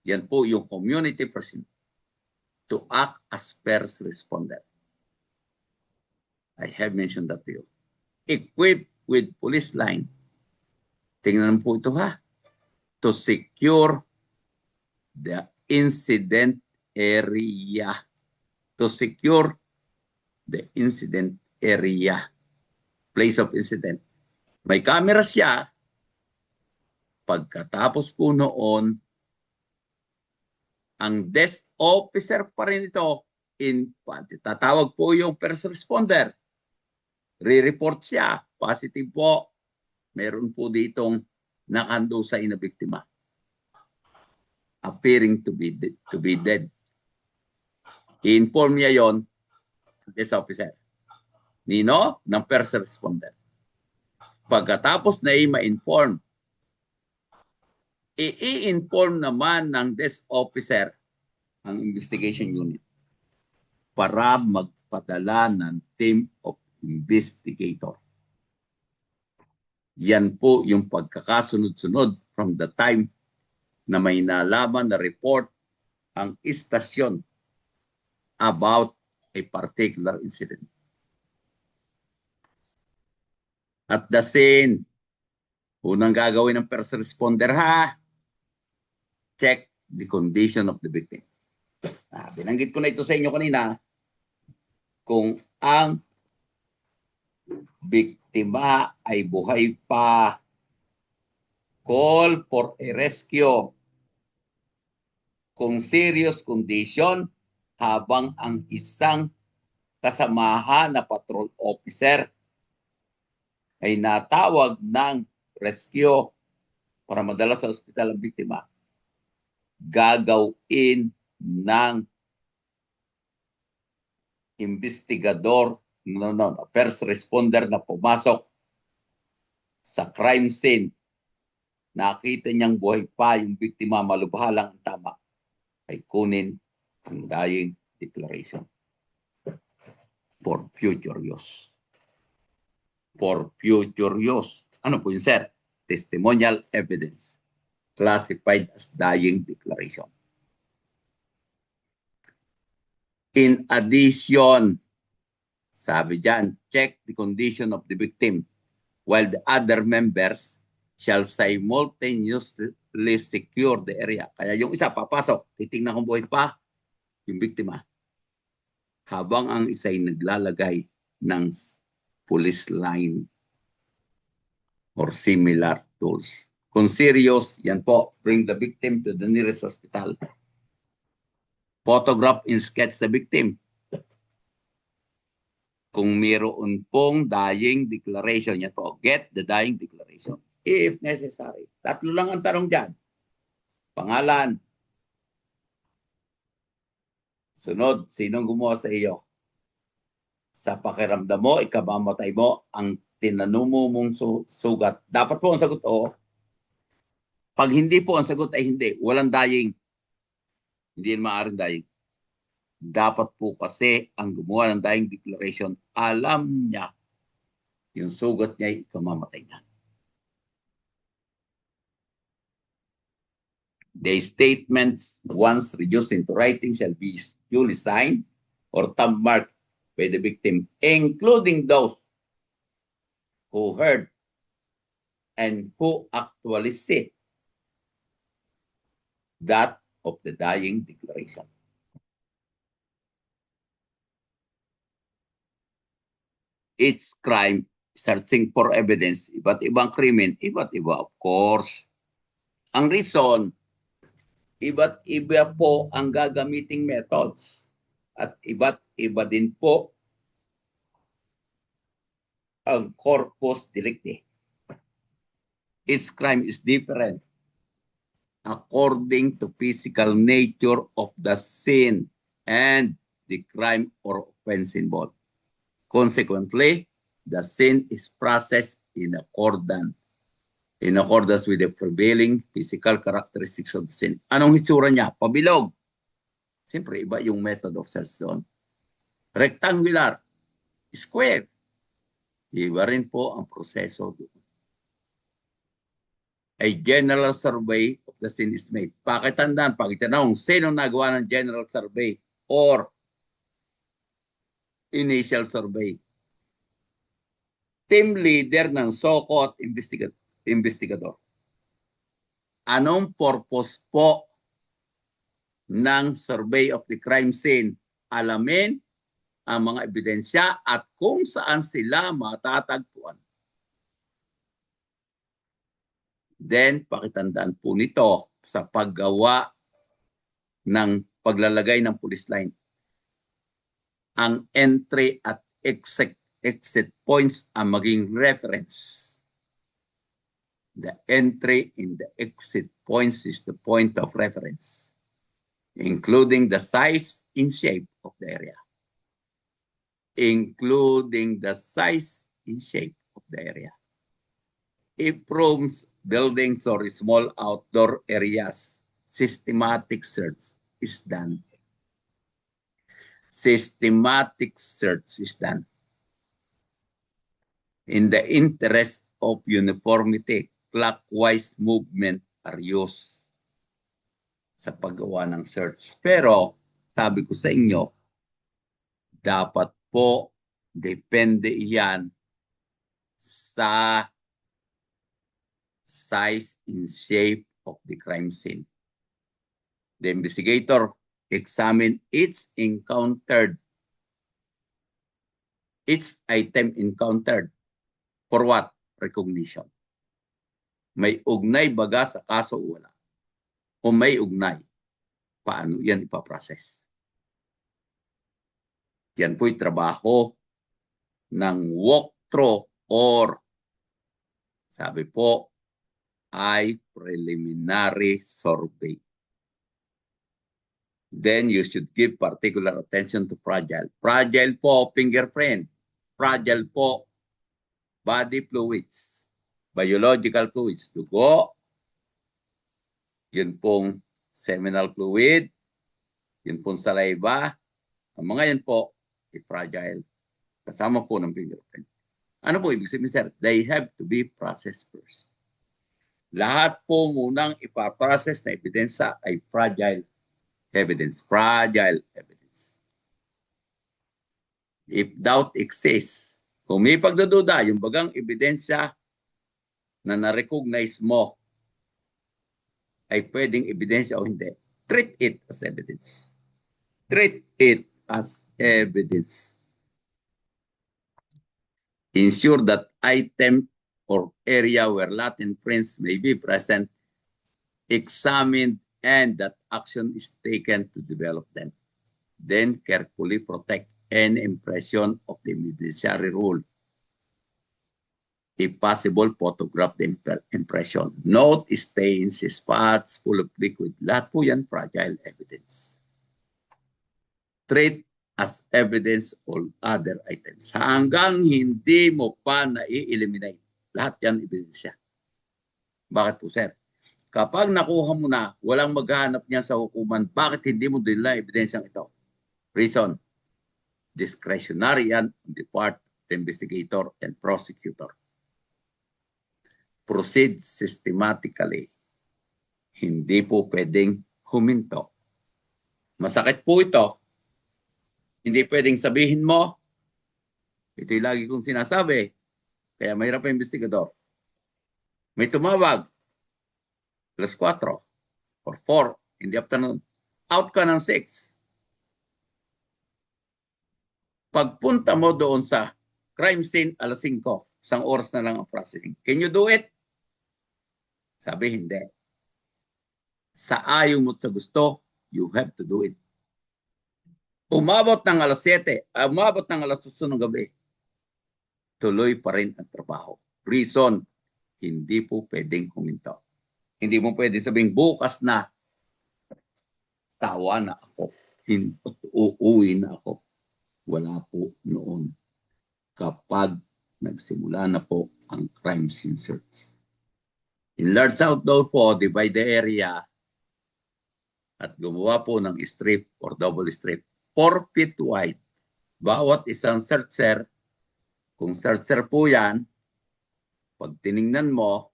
Yan po yung community present to act as first responder. I have mentioned that to you. Equipped with police line. Tingnan po ito ha. To secure the incident area. To secure the incident area. Place of incident. May camera siya. Pagkatapos po noon, ang desk officer pa rin ito, tatawag po yung first responder. Re-report siya. Positive po. Meron po ditong nakahusay na biktima. Appearing to be dead. I-inform niya yon this officer. Nino? Ng first responder. Pagkatapos na ma-inform, i-inform naman ng desk officer ang investigation unit para magpadala ng team of investigator. Yan po yung pagkakasunod-sunod from the time na may nalaman na report ang istasyon about a particular incident. At the scene, unang gagawin ng first responder check the condition of the victim. Binanggit ko na ito sa inyo kanina, kung ang biktima ay buhay pa, call for a rescue. Kung serious condition, habang ang isang kasamahan na patrol officer ay natawag ng rescue para madala sa ospital ang biktima, gagawin ng investigador, first responder na pumasok sa crime scene, nakita niyang buhay pa yung biktima, malubhalang tama, ay kunin ang dying declaration for future use. For future use. Ano po yun, sir? Testimonial evidence classified as dying declaration. In addition, sabi dyan, check the condition of the victim while the other members shall simultaneously secure the area. Kaya yung isa papasok, titingnan kung buhay pa yung biktima, habang ang isa ay naglalagay ng police line or similar tools. Kung serious, yan po, bring the victim to the nearest hospital. Photograph and sketch the victim. Kung mayroon pong dying declaration, yan po, get the dying declaration if necessary. Tatlo lang ang tanong dyan. Pangalan. Sunod, sinong gumawa sa iyo? Sa pakiramdam mo, ikamamatay mo, ang tinanong mong sugat. Dapat po ang sagot, oo. Pag hindi po ang sagot ay hindi, walang dying. Hindi yan maaaring dying. Dapat po kasi ang gumawa ng dying declaration, alam niya yung sugat niya ay ikamamatay niya. The statements, once reduced into writing, shall be duly signed or thumb marked by the victim, including those who heard and who actually see that of the dying declaration. Each crime, searching for evidence, iba't ibang krimen, iba't iba, of course. Ang reason, iba't iba po ang gagamiting methods at iba't iba din po ang corpus delicti. Each crime is different according to physical nature of the sin and the crime or offense involved. Consequently, the sin is processed in accordance with the prevailing physical characteristics of the sin. Anong hitsura niya? Pabilog. Siyempre, iba yung method of search doon. Rectangular, square. Iba rin po ang proseso doon. A general survey of the scene is made. Pakitandaan, pakitanong, sino nagawa ng general survey or initial survey? Team leader ng SOCO at investigador. Anong purpose po ng survey of the crime scene? Alamin ang mga ebidensya at kung saan sila matatagpuan. Then, pakitandaan po nito sa paggawa ng paglalagay ng police line. Ang entry at exit points ang maging reference. The entry and the exit points is the point of reference. including the size and shape of the area. Including the size and shape of the area. If rooms, buildings, or small outdoor areas, systematic search is done. Systematic search is done. In the interest of uniformity, clockwise movement are used sa paggawa ng search. Pero, sabi ko sa inyo, dapat po, depende yan sa size and shape of the crime scene. The investigator examine each item encountered for what? Recognition. May ugnay baga sa kaso o wala? Kung may ugnay, paano yan ipaprocess? Yan po'y trabaho ng walkthrough or sabi po ay preliminary survey. Then you should give particular attention to fragile. Fragile po, fingerprint. Fragile po, body fluids. Biological fluids. Dugo. Yun pong seminal fluid. Yun pong saliva. Ang mga yan po, fragile. Kasama po ng fingerprint. Ano po ibig sabihin, sir? They have to be processed first. Lahat po munang ipaprocess na ebidensya ay fragile evidence. Fragile evidence. If doubt exists, kung may pagdududa, yung bagang ebidensya na na-recognize mo ay pwedeng ebidensya o hindi, treat it as evidence. Treat it as evidence. Ensure that item or area where latent prints may be present, examined, and that action is taken to develop them. Then carefully protect any impression of the evidentiary rule. If possible, photograph the impression. Note stains, spots, full of liquid. Lahat po yan fragile evidence. Treat as evidence all other items. Hanggang hindi mo pa na-eliminate. Lahat yan ebidensya. Bakit po, sir? Kapag nakuha mo na, walang maghahanap niya sa hukuman, bakit hindi mo dinala ebidensyang ito? Reason, discretionary yan on the part of the investigator and prosecutor. Proceed systematically. Hindi po pwedeng huminto. Masakit po ito. Hindi pwedeng sabihin mo, ito'y lagi kong sinasabi, kaya mahirap ang investigador. May tumawag, +4 or 4 in the afternoon, out ka ng 6. Pagpunta mo doon sa crime scene, 5, isang oras na lang ang processing. Can you do it? Sabi, hindi. Sa ayaw mo sa gusto, you have to do it. Umabot ng 7, umabot ng 8 ng gabi, tuloy pa rin ang trabaho. Reason, hindi po pwedeng huminto. Hindi mo pwede sabing bukas na, tawa na ako, uuwi na ako. Wala po noon. Kapag nagsimula na po ang crime scene search. In large outdoor po, divide the area at gumawa po ng strip or double strip. 4 feet wide. Bawat isang searcher, kung searcher po yan, pag tiningnan mo,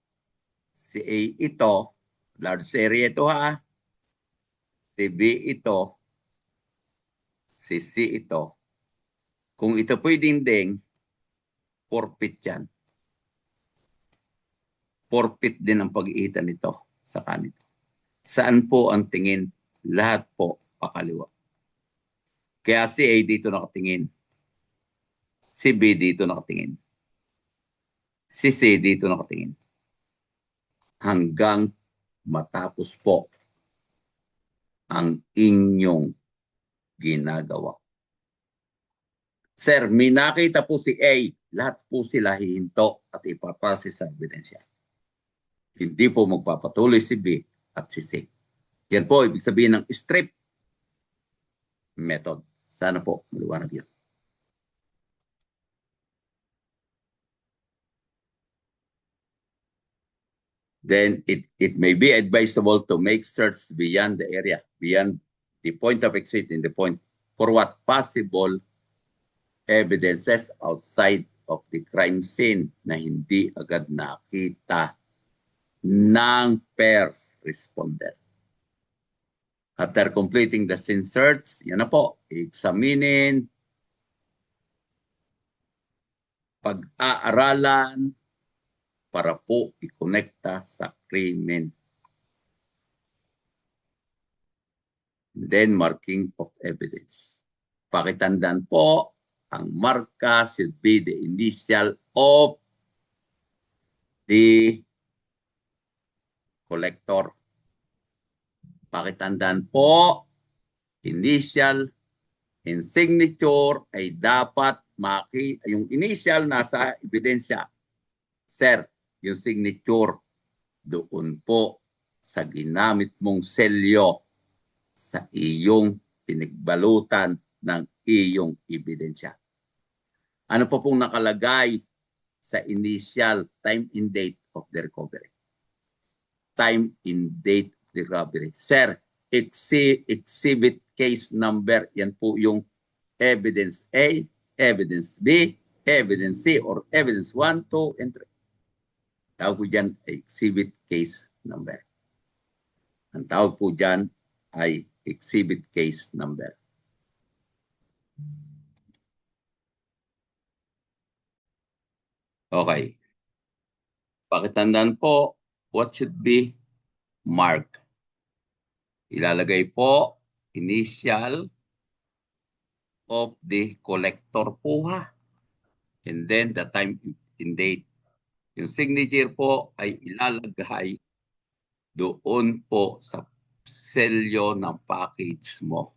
si A ito, large area ito ha, si B ito, si C ito. Kung ito po'y dingding, 4 feet yan. 4 feet din ang pag-iitan nito sa kanito. Saan po ang tingin? Lahat po pakaliwa. Kaya si A dito nakatingin. Si B dito nakatingin. Si C dito nakatingin. Hanggang matapos po ang inyong ginagawa. Sir, may nakita po si A. Lahat po sila hihinto at ipapase sa ebidensya. Hindi po magpapatuloy si B at si C. Yan po ibig sabihin ng strip method. Sana po maliwanag yun. Then it may be advisable to make search beyond the area, beyond the point of exit in the point for what possible evidences outside of the crime scene na hindi agad nakita ng first responder. After completing the scene search, yan na po, examinin, pag-aaralan, para po i-connecta sa krimen. Then marking of evidence. Pakitandaan po, ang marka should be the initial of the collector. Pakitandaan po, initial and signature ay dapat yung initial nasa ebidensya. Sir, yung signature doon po sa ginamit mong selyo sa iyong pinagbalutan ng iyong ebidensya. Ano po pong nakalagay sa initial time and date of the recovery? Time and date of the recovery. Sir, exhibit case number, yan po yung evidence A, evidence B, evidence C, or evidence 1, 2, and 3. Tawag po dyan ay exhibit case number. Ang tawag po dyan ay exhibit case number. Okay. Pakitandaan po, what should be marked? Ilalagay po, initial of the collector po ha. And then the time and date. Yung signature po ay ilalagay doon po sa selyo ng package mo.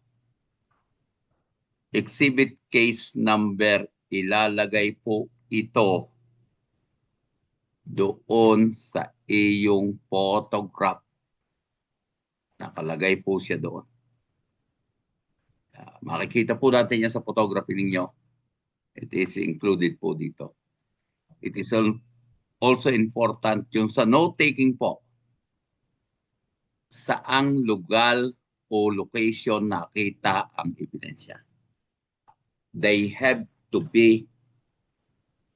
Exhibit case number, ilalagay po ito doon sa iyong photograph. Nakalagay po siya doon. Makikita po natin yan sa photography ninyo. It is included po dito. It is also important yung sa note-taking po. Saang lugar o location nakita ang ebidensya. They have to be,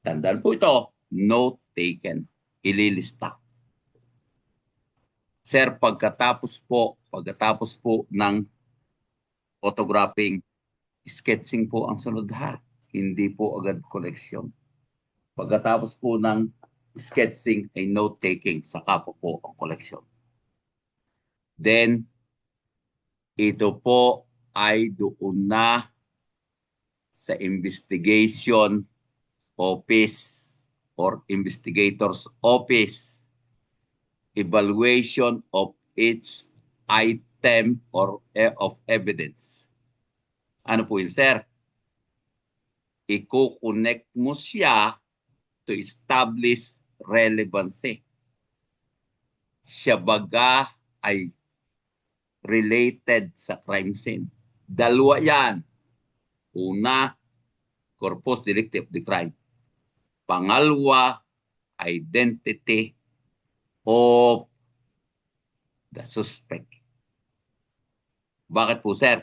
tandaan po ito, note taken, ililista. Sir, pagkatapos po ng photographing, sketching po ang sunod ha. Hindi po agad collection. Pagkatapos po ng sketching ay note taking, saka po ang collection. Then, ito po ay doon na sa investigation office or investigator's office, evaluation of each item or of evidence. Ano po yun, sir? I-connect mo siya to establish relevancy. Siya baga ay related sa crime scene. Dalawa yan. Una, corpus delicti of the crime. Pangalawa, identity of the suspect. Bakit po, sir?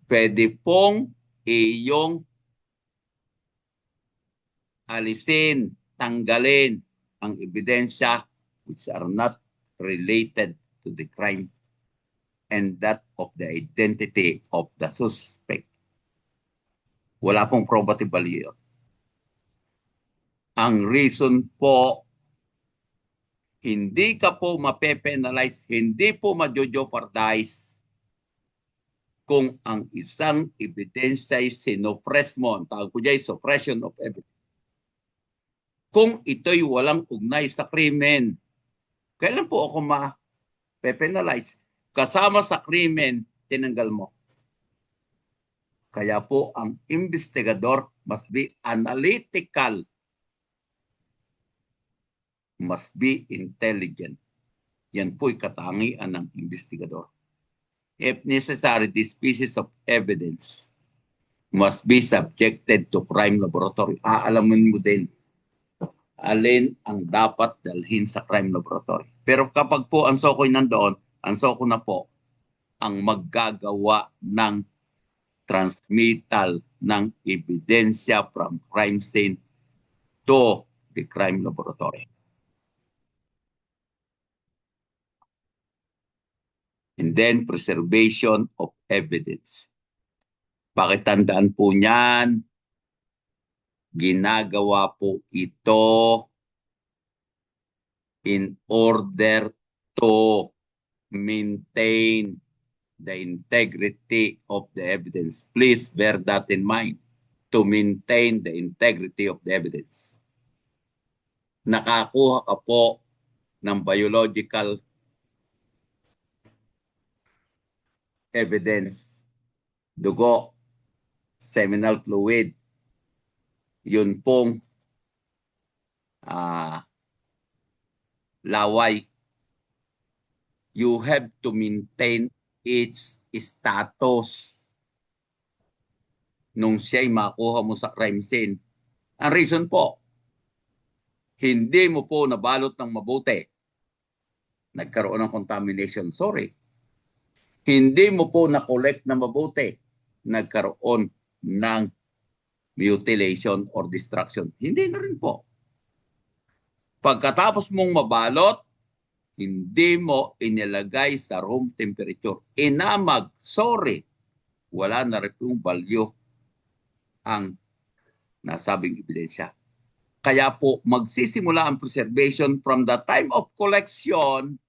Pwede pong iyong alisin, tanggalin ang ebidensya which are not related to the crime and that of the identity of the suspect. Wala pong probative value yun. Ang reason po, hindi ka po mape-penalize, hindi po ma-jeopardize kung ang isang ebidensya ay sinoppress mo. Ang tawag po dyan, suppression of evidence. Kung ito'y walang ugnay sa krimen, kailan po ako ma-penalize? Kasama sa krimen, tinanggal mo. Kaya po ang investigador must be analytical, must be intelligent. Yan po'y katangian ng investigador. If necessary, this pieces of evidence must be subjected to crime laboratory. Aalamin mo din alin ang dapat dalhin sa crime laboratory. Pero kapag po ang SOCO'y nandoon, ang SOCO na po ang maggagawa ng transmittal ng ebidensya from crime scene to the crime laboratory. And then preservation of evidence. Pakitandaan po niyan, ginagawa po ito in order to maintain the integrity of the evidence. Please bear that in mind, to maintain the integrity of the evidence. Nakakuha ka po ng biological evidence, dugo, seminal fluid, yun pong laway. You have to maintain its status nung siya'y makuha mo sa crime scene. Ang reason po, hindi mo po nabalot ng mabuti. Nagkaroon ng contamination. Sorry. Hindi mo po na-collect na mabuti. Nagkaroon ng mutilation or destruction. Hindi na rin po. Pagkatapos mong mabalot, hindi mo inilagay sa room temperature. Inamag, sorry, wala na rin yung value ang nasabing ebidensya. Kaya po magsisimula ang preservation from the time of collection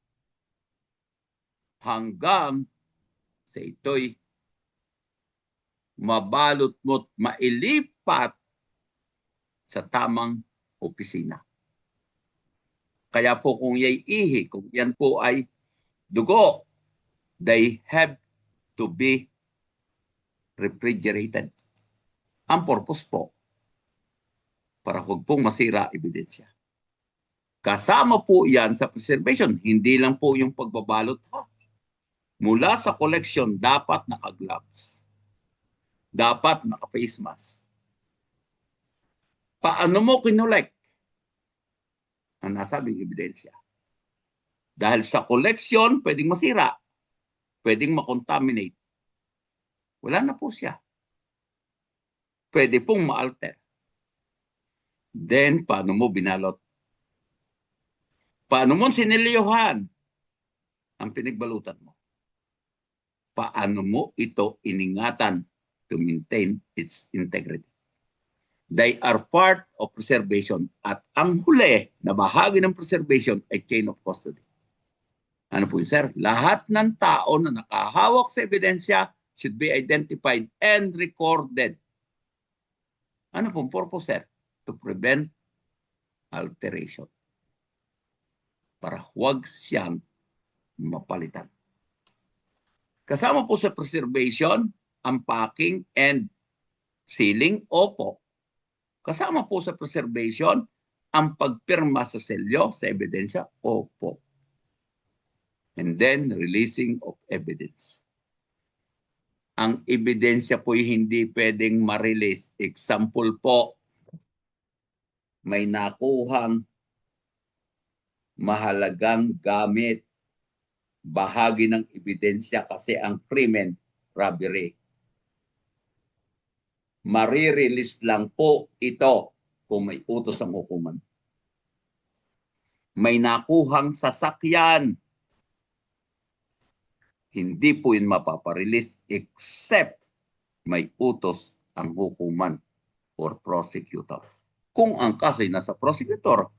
hanggang sa ito'y mabalot mo't mailipat sa tamang opisina. Kaya po kung yay ihi, kung yan po ay dugo, they have to be refrigerated. Ang purpose po, para huwag pong masira ebidensya. Kasama po yan sa preservation, hindi lang po yung pagbabalot. Mula sa collection, dapat naka-gloves. Dapat naka-face mask. Paano mo kinolek ang nasabing ebidensya? Dahil sa collection, pwedeng masira, pwedeng makontaminate. Wala na po siya. Pwede pong ma-alter. Then, paano mo binalot? Paano mo sinilyohan ang pinagbalutan mo? Paano mo ito iningatan to maintain its integrity? They are part of preservation at ang huli na bahagi ng preservation ay chain of custody. Ano po yun, sir? Lahat ng tao na nakahawak sa ebidensya should be identified and recorded. Ano pong purpose, sir? To prevent alteration. Para huwag siyang mapalitan. Kasama po sa preservation, ang packing and sealing, opo. Kasama po sa preservation, ang pagpirma sa selyo, sa ebidensya, opo. And then, releasing of evidence. Ang ebidensya po hindi pwedeng ma-release. Example po, may nakuhang mahalagang gamit, bahagi ng ebidensya kasi ang krimen, robbery. Marirelease lang po ito kung may utos ang hukuman. May nakuhang sasakyan, hindi po yun mapaparelease except may utos ang hukuman or prosecutor. Kung ang kaso ay nasa prosecutor,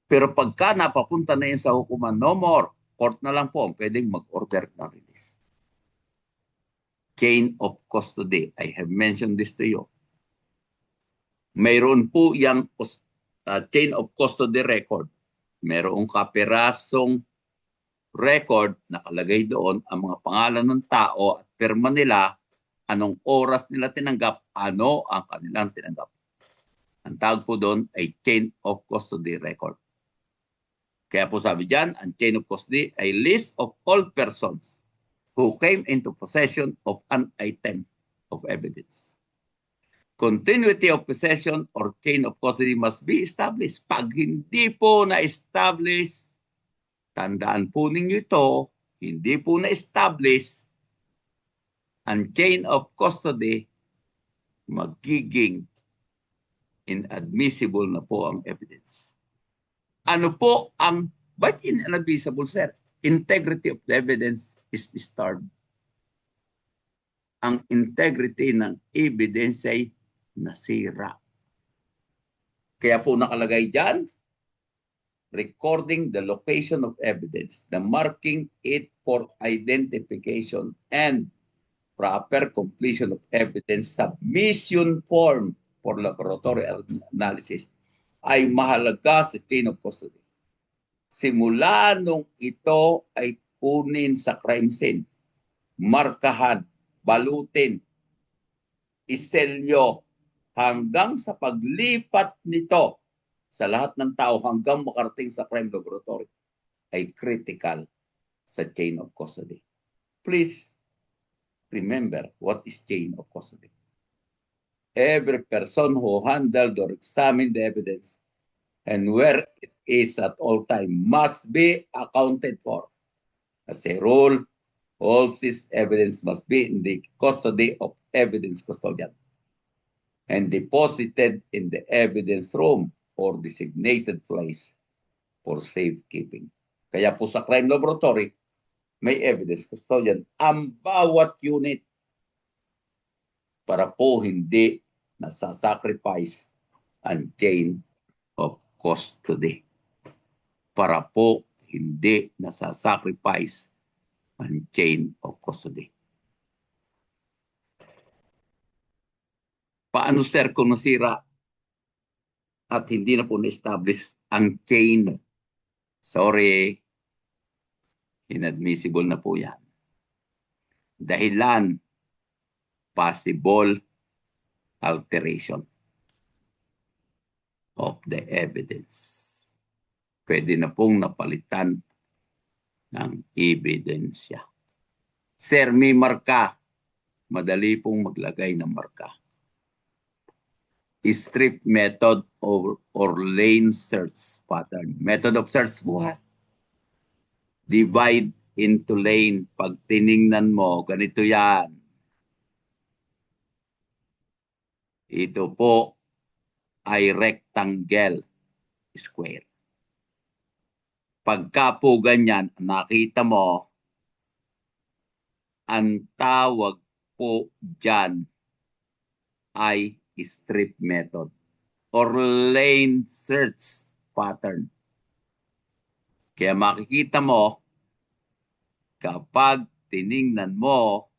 pero pagka napapunta na yun sa hukuman, no more, court na lang po ang pwedeng mag-order ng release. Chain of custody. I have mentioned this to you. Mayroon po yung chain of custody record. Mayroong kapirasong record, nakalagay doon ang mga pangalan ng tao at pirma nila, anong oras nila tinanggap, ano ang kanilang tinanggap. Ang tawag po doon ay chain of custody record. Kaya po sabi dyan, ang chain of custody ay list of all persons who came into possession of an item of evidence. Continuity of possession or chain of custody must be established. Pag hindi po na-establish, tandaan po ninyo ito, hindi po na-establish ang chain of custody, magiging inadmissible na po ang evidence. Ano po ang, ba't inadmissible, sir? Integrity of the evidence is disturbed. Ang integrity ng evidence ay nasira. Kaya po nakalagay dyan, recording the location of evidence, the marking it for identification and proper completion of evidence submission form for laboratory analysis ay mahalaga sa chain of custody. Simula nung ito ay kunin sa crime scene, markahan, balutin, iselyo, hanggang sa paglipat nito sa lahat ng tao hanggang makarating sa crime laboratory ay critical sa chain of custody. Please remember what is chain of custody. Every person who handled or examined the evidence and where it is at all time must be accounted for. As a rule, all this evidence must be in the custody of evidence custodian and deposited in the evidence room or designated place for safekeeping. Kaya po sa crime laboratory, may evidence custodian ang bawat unit para po hindi nasasacrifice ang chain of custody. Para po hindi nasasacrifice ang chain of custody. Paano, sir, kung nasira at hindi na po na-establish ang chain? Sorry, inadmissible na po yan. Dahilan, possible alteration of the evidence. Pwede na pong napalitan ng ebidensya. Sir, may marka. Madali pong maglagay ng marka. Strip method or lane search pattern. Method of search po ha. Divide into lane. Pag tiningnan mo, ganito yan. Ito po ay rectangle square. Pagka po ganyan, nakita mo, ang tawag po dyan ay strip method or lane search pattern. Kaya makikita mo, kapag tiningnan mo,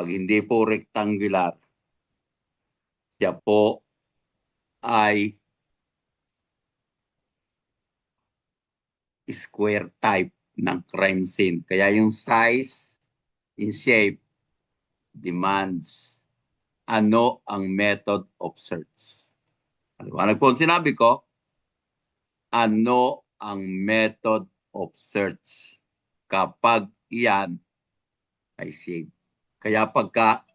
pag hindi po rectangular, siya po ay square type ng crime scene. Kaya yung size in shape demands ano ang method of search. Ano po sinabi ko? Ano ang method of search kapag iyan ay shape. Kaya pagka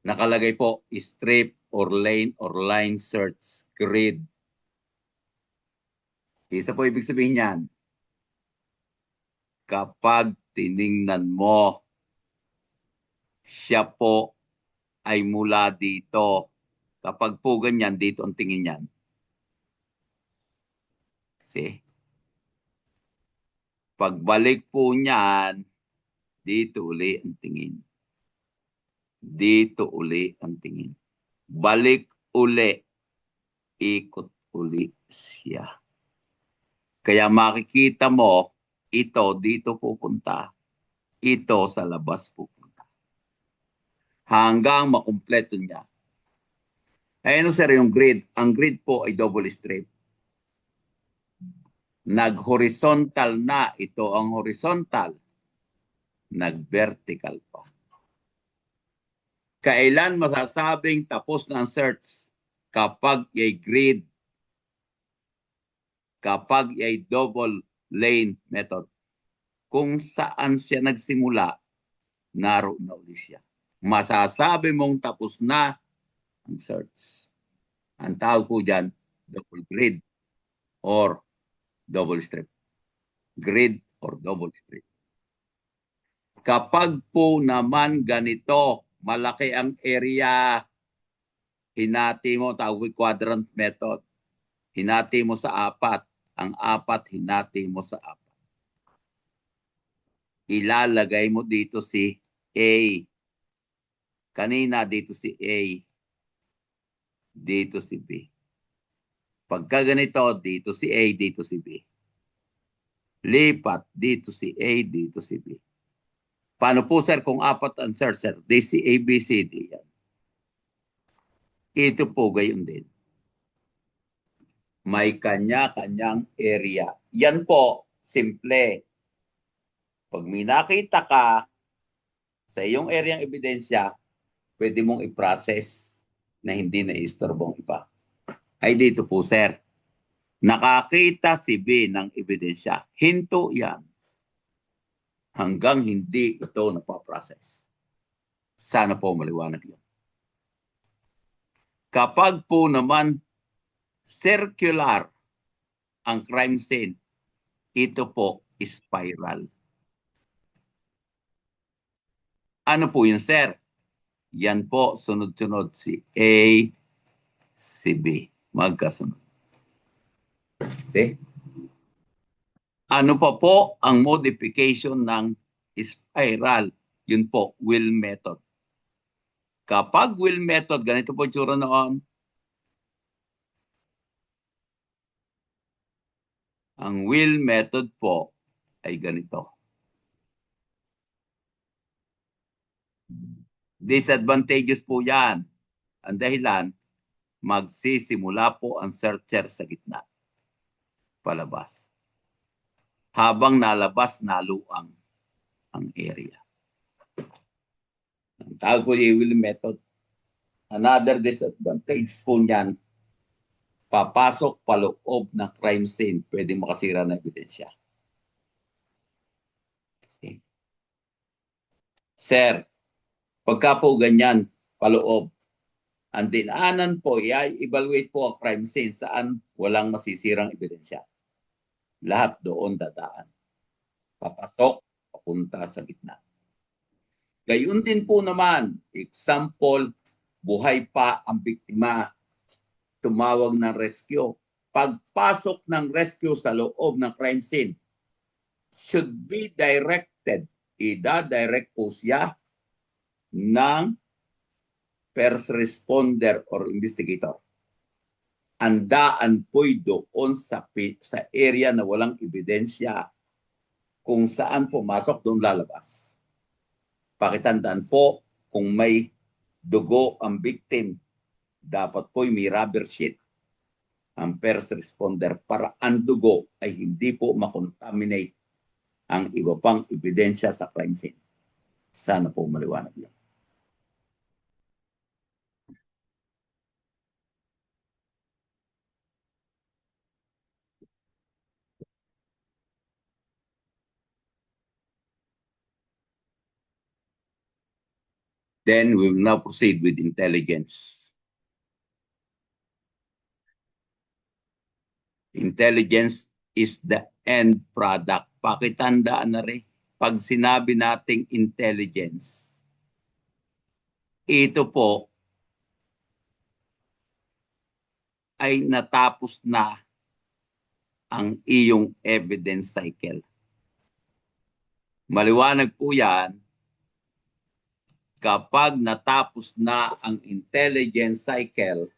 nakalagay po strip or lane or line search grid, isa po ibig sabihin yan, kapag tiningnan mo, siya po ay mula dito. Kapag po ganyan, dito ang tingin yan. See? Pagbalik po niyan, dito uli ang tingin. Dito uli ang tingin. balik uli, ikot uli siya. Kaya makikita mo, ito dito pupunta, ito sa labas pupunta. Hanggang makumpleto niya. Ayun sir yung grid. Ang grid po ay double strip. Nag-horizontal na, ito ang horizontal. Nag-vertical pa. Kailan masasabing tapos na ang search? Kapag ay grid, kapag ay double lane method. Kung saan siya nagsimula, naroon na ulit siya. Masasabi mong tapos na ang search. Ang tawag po dyan, double grid or double strip. Grid or double strip. Kapag po naman ganito, malaki ang area, hinati mo, tawag quadrant method. Hinati mo sa apat. Ang apat, hinati mo sa apat. Ilalagay mo dito si A. Kanina dito si A. Dito si B. Pagka ganito, dito si A, dito si B. Lipat, dito si A, dito si B. Paano po sir kung apat ang sir? D, C, A, B, C, D. Yan. Ito po gayon din. May kanya-kanyang area. Yan po, simple. Pag may nakita ka sa iyong area ng ebidensya, pwede mong i-process na hindi na istorbong iba. Ay dito po sir, nakakita si B ng ebidensya. Hinto yan hanggang hindi ito napaprocess. Sana po maliwanag yun. Kapag po naman circular ang crime scene, ito po spiral. Ano po yun, sir? Yan po, sunod-sunod si A, si B. Magkasunod. See? Ano pa po ang modification ng spiral? Yun po, wheel method. Kapag wheel method, ganito po tsura noon. Ang wheel method po ay ganito. Disadvantages po yan. Ang dahilan, magsisimula po ang searcher sa gitna. Palabas. Habang nalabas, naluang ang area. Ang tawag po yung wheel method. Another disadvantage po niyan, papasok paloob ng crime scene, pwede makasira ng ebidensya. Okay. Sir, pagka po ganyan, paloob, ang dinaanan po, i-evaluate po ang crime scene saan walang masisirang ebidensya. Lahat doon dadaan. Papasok, papunta sa gitna. Gayun din po naman, example, buhay pa ang biktima, tumawag ng rescue. Pagpasok ng rescue sa loob ng crime scene should be directed. Ida-direct po siya ng first responder or investigator. Andaan po'y doon sa area na walang ebidensya. Kung saan pumasok, doon lalabas. Pakitandaan po, kung may dugo ang victim, dapat po'y may rubber sheet ang first responder para ang dugo ay hindi po makontaminate ang iba pang ebidensya sa crime scene. Sana po maliwanag yan. Then we will now proceed with intelligence. Intelligence is the end product. Pakitandaan na rin, pag sinabi nating intelligence, ito po ay natapos na ang iyong evidence cycle. Maliwanag po yan kapag natapos na ang intelligence cycle,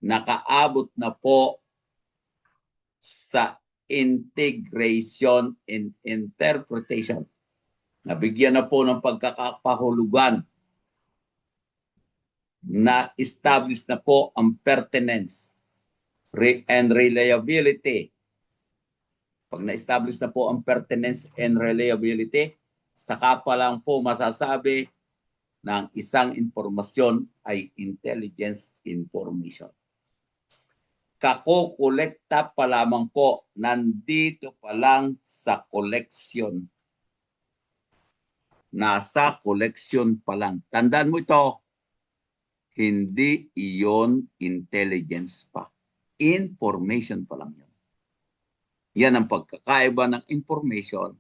nakaabot na po sa integration and interpretation. Nabigyan na po ng pagkakapahulugan na establish na po ang pertinence and reliability. Pag na-establish na po ang pertinence and reliability, saka pa lang po masasabi na ang isang informasyon ay intelligence information. Kakukolekta pa lamang po, nandito pa lang sa collection. Nasa collection pa lang. Tandaan mo ito, hindi iyon intelligence pa. Information pa lang yun. Yan ang pagkakaiba ng information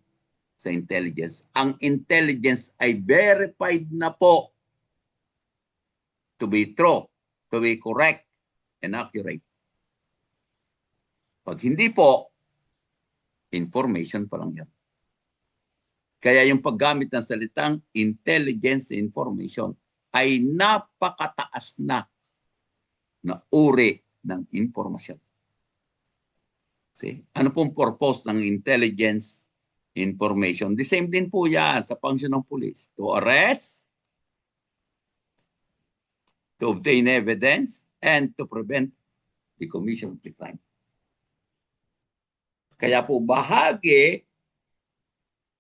sa intelligence. Ang intelligence ay verified na po to be true, to be correct, and accurate. Pag hindi po, information pa lang yan. Kaya yung paggamit ng salitang intelligence information ay napakataas na uri ng informasyon. See? Ano pong purpose ng intelligence information? The same din po yan sa function ng police. To arrest, to obtain evidence, and to prevent the commission of the crime. Kaya po bahagi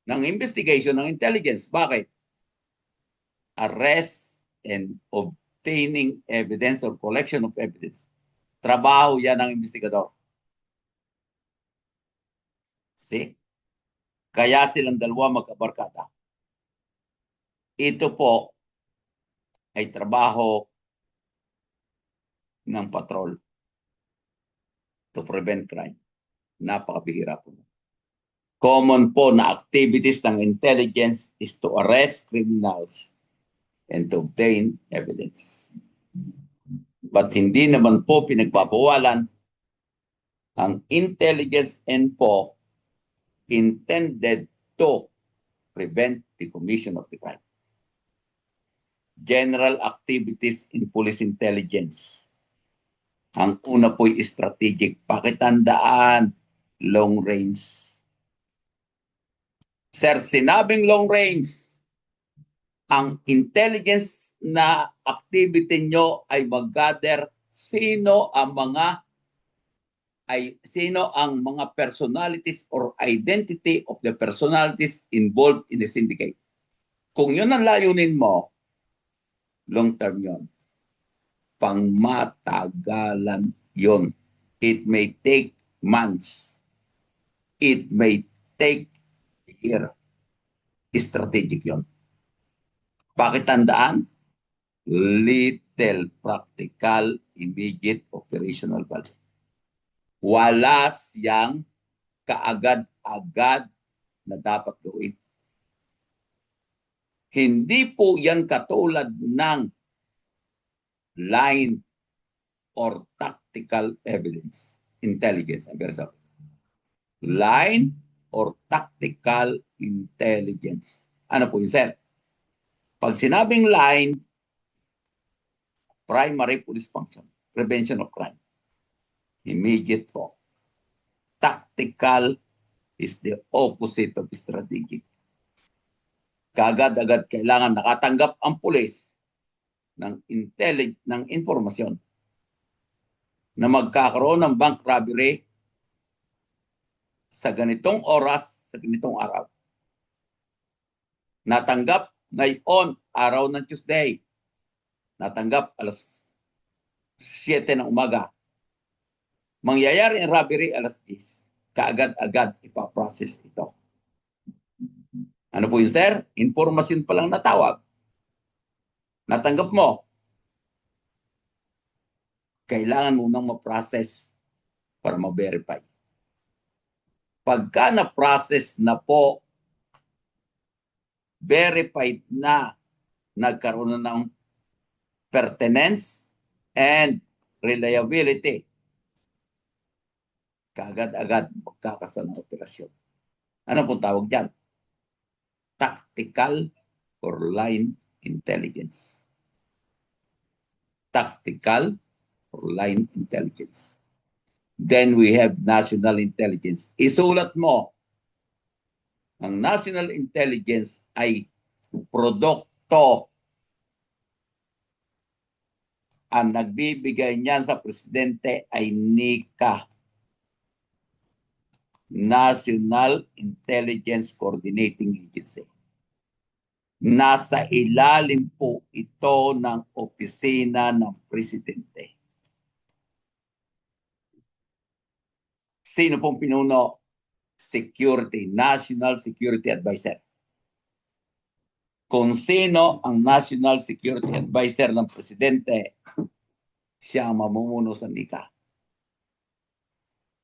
ng investigation ng intelligence. Bakit? Arrest and obtaining evidence or collection of evidence. Trabaho yan ng investigador. See? Kaya silang dalawa magkabarkada. Ito po ay trabaho ng patrol to prevent crime. Napakabihira po. Common po na activities ng intelligence is to arrest criminals and to obtain evidence. But hindi naman po pinagbabawalan ang intelligence info intended to prevent the commission of the crime. General activities in police intelligence. Ang una po'y strategic. Pakitandaan, long range. Sir, sinabing long range, ang intelligence na activity nyo ay mag-gather sino ang mga personalities or identity of the personalities involved in the syndicate. Kung yun ang layunin mo, long term yun. Pangmatagalan yun. It may take months. It may take a year. Strategic yun. Pakitandaan, little practical, immediate operational value. Wala siyang kaagad-agad na dapat gawin. Hindi po yan katulad ng line or tactical evidence, intelligence. Line or tactical intelligence. Ano po yun, sir? Pag sinabing line, primary police function, prevention of crime. Immediate po. Tactical is the opposite of strategic. Kaagad-agad kailangan nakatanggap ang pulis ng informasyon na magkakaroon ng bank robbery sa ganitong oras, sa ganitong araw. Natanggap ngayon, araw ng Tuesday. Natanggap alas 7 ng umaga. Mangyayari ang robbery alas 10. Kaagad-agad ipaprocess ito. Ano po yun, sir? Informasyon pa lang natawag. Natanggap mo. Kailangan mo nang ma-process para ma-verify. Pagka na-process na po, verified na, nagkaroon na ng pertinence and reliability, kaagad-agad magkakasal ng operasyon. Ano po tawag dyan? Tactical or line intelligence. Tactical or line intelligence. Then we have national intelligence. Isulat mo, ang national intelligence ay produkto. Ang nagbibigay niyan sa presidente ay NICA, National Intelligence Coordinating Agency. Nasa ilalim po ito ng opisina ng presidente. Sino pong pinuno? Security, National Security Advisor. Kung sino ang National Security Advisor ng presidente, siya ang mamumuno sa NICA.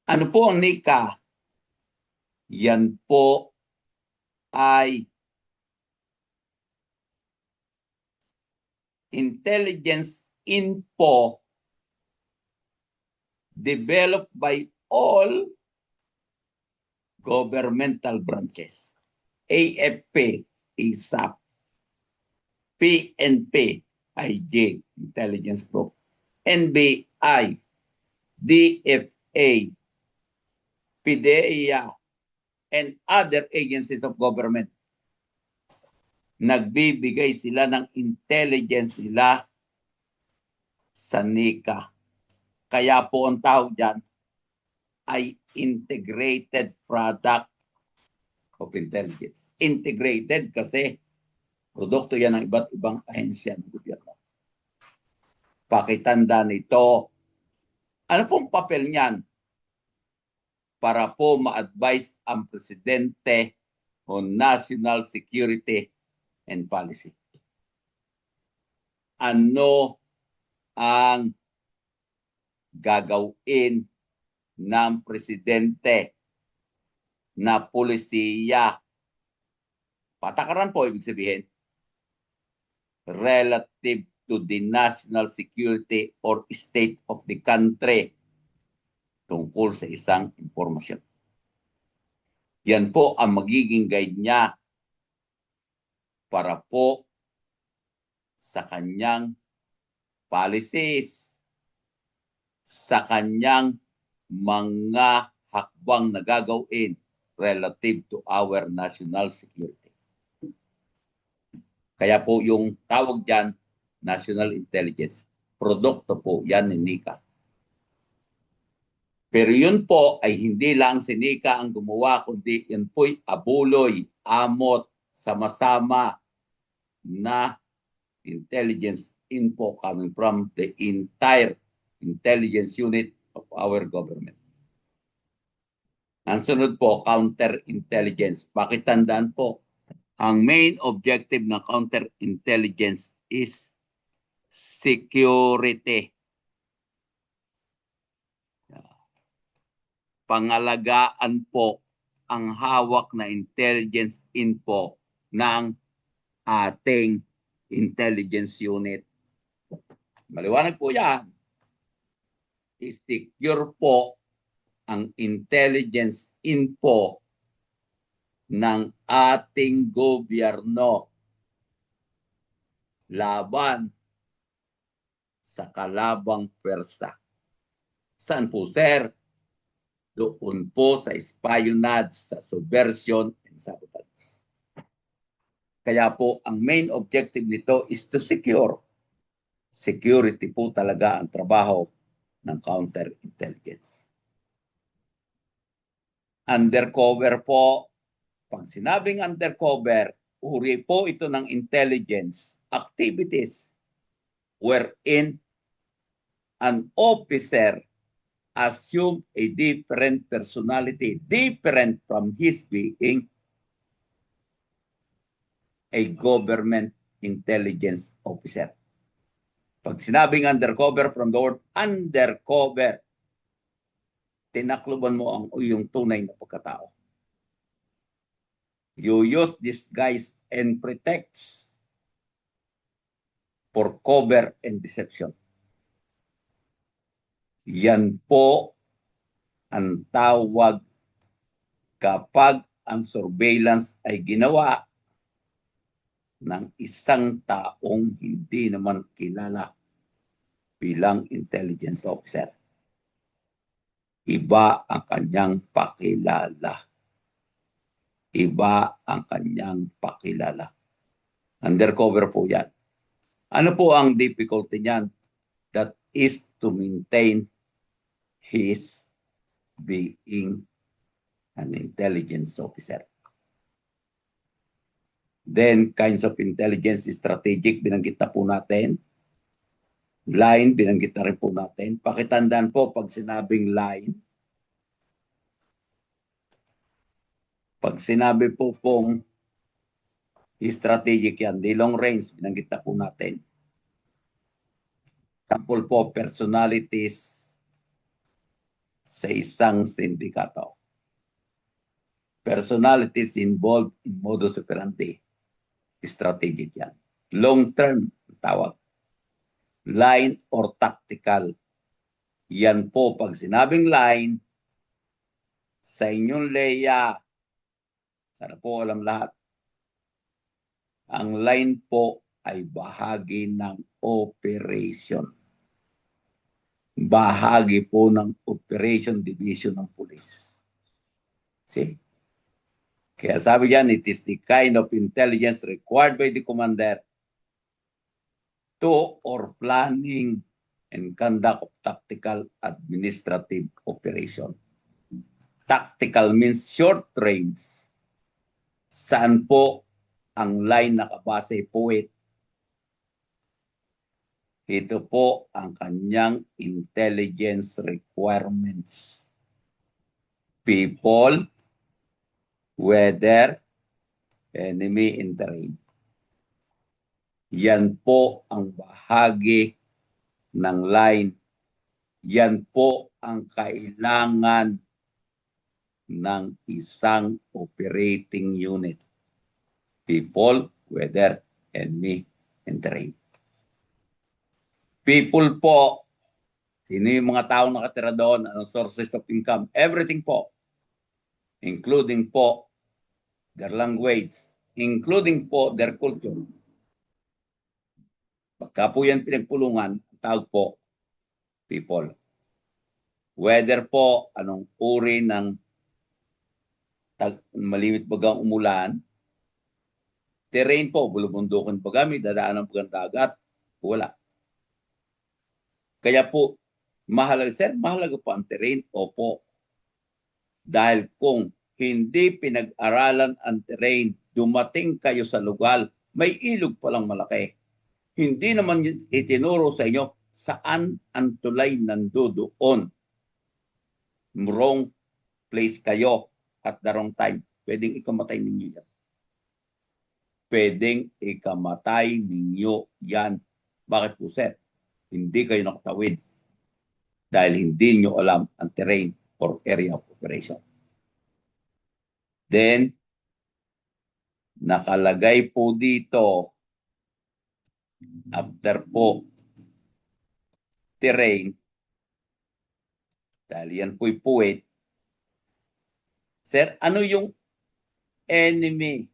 Ano po ang NICA? Yan po ay intelligence info developed by all governmental branches. AFP, ISAP, PNP, IG, Intelligence Group, NBI, DFA, PDEA, and other agencies of government. Nagbibigay sila ng intelligence nila sa NICA. Kaya po ang tawag dyan ay integrated product of intelligence. Integrated kasi produkto yan ng iba't ibang ahensya ng gobyerno. Pakitanda nito, ano pong papel niyan? Para po ma-advise ang presidente on national security and policy. Ano ang gagawin ng presidente na polisiya? Patakaran po ibig sabihin relative to the national security or state of the country tungkol sa isang impormasyon. Yan po ang magiging guide niya para po sa kanyang policies, sa kanyang mga hakbang na gagawin relative to our national security. Kaya po yung tawag dyan, national intelligence. Produkto po yan ni NICA. Pero yun po ay hindi lang si NICA ang gumawa, kundi yun po'y abuloy, amot, sama-sama na intelligence info coming from the entire intelligence unit of our government. Ang sunod po, counterintelligence. Pakitandaan po, ang main objective ng counterintelligence is security. Pangalagaan po ang hawak na intelligence info ng ating intelligence unit. Maliwanag po yan. I-secure po ang intelligence info ng ating gobyerno laban sa kalabang pwersa. Saan po, sir? Doon po sa espionage, sa subversion and sabotage. Kaya po, ang main objective nito is to secure. Security po talaga ang trabaho ng counterintelligence. Undercover po. Pag sinabing undercover, uri po ito ng intelligence activities wherein an officer assume a different personality, different from his being a government intelligence officer. Pag sinabing undercover, from the word undercover, tinakluban mo ang iyong tunay na pagkatao. You use disguise and pretext for cover and deception. Yan po ang tawag kapag ang surveillance ay ginawa ng isang taong hindi naman kilala bilang intelligence officer. Iba ang kanyang pakilala. Iba ang kanyang pakilala. Undercover po yan. Ano po ang difficulty niyan? That is to maintain his being an intelligence officer. Then, kinds of intelligence, strategic, binanggit na po natin. Line, binanggit na rin po natin. Pakitandaan po pag sinabing line, pag sinabi po pong strategic yan, di long range, binanggit na po natin. Sample po, personalities sa isang sindikato. Personalities involved in modus operandi. Strategic yan. Long term, tawag. Line or tactical. Yan po, pag sinabing line, sa inyong leya, sana po alam lahat, ang line po ay bahagi ng operation. Bahagi po ng operation division ng police. See? Kaya sabi diyan, it is the kind of intelligence required by the commander to or planning and conduct of tactical administrative operation. Tactical means short range. Saan po ang line nakabase po it? Ito po ang kanyang intelligence requirements. People, weather, enemy, and terrain. Yan po ang bahagi ng line. Yan po ang kailangan ng isang operating unit. People, weather, enemy, and terrain. People po, sino yung mga taong nakatira doon, anong sources of income, everything po, including po their language, including po their culture. Pagka po yan pinagpulungan, tawag po people. Weather po, anong uri ng malimit bagang umulan. Terrain po, bulubundukin baga, may dadaanan bagang dagat, wala. Kaya po, mahalaga, sir, mahalaga po ang terrain, opo. Dahil kung hindi pinag-aralan ang terrain, dumating kayo sa lugar, may ilog palang malaki. Hindi naman itinuro sa inyo saan ang tulay nandoon. Wrong place kayo at the wrong time. Pwedeng ikamatay ninyo yan. Pwedeng ikamatay ninyo yan. Bakit po, sir? Hindi kayo nakatawid dahil hindi nyo alam ang terrain or area of operation. Then, nakalagay po dito, after po terrain, dahil yan po'y puwit, sir, ano yung enemy?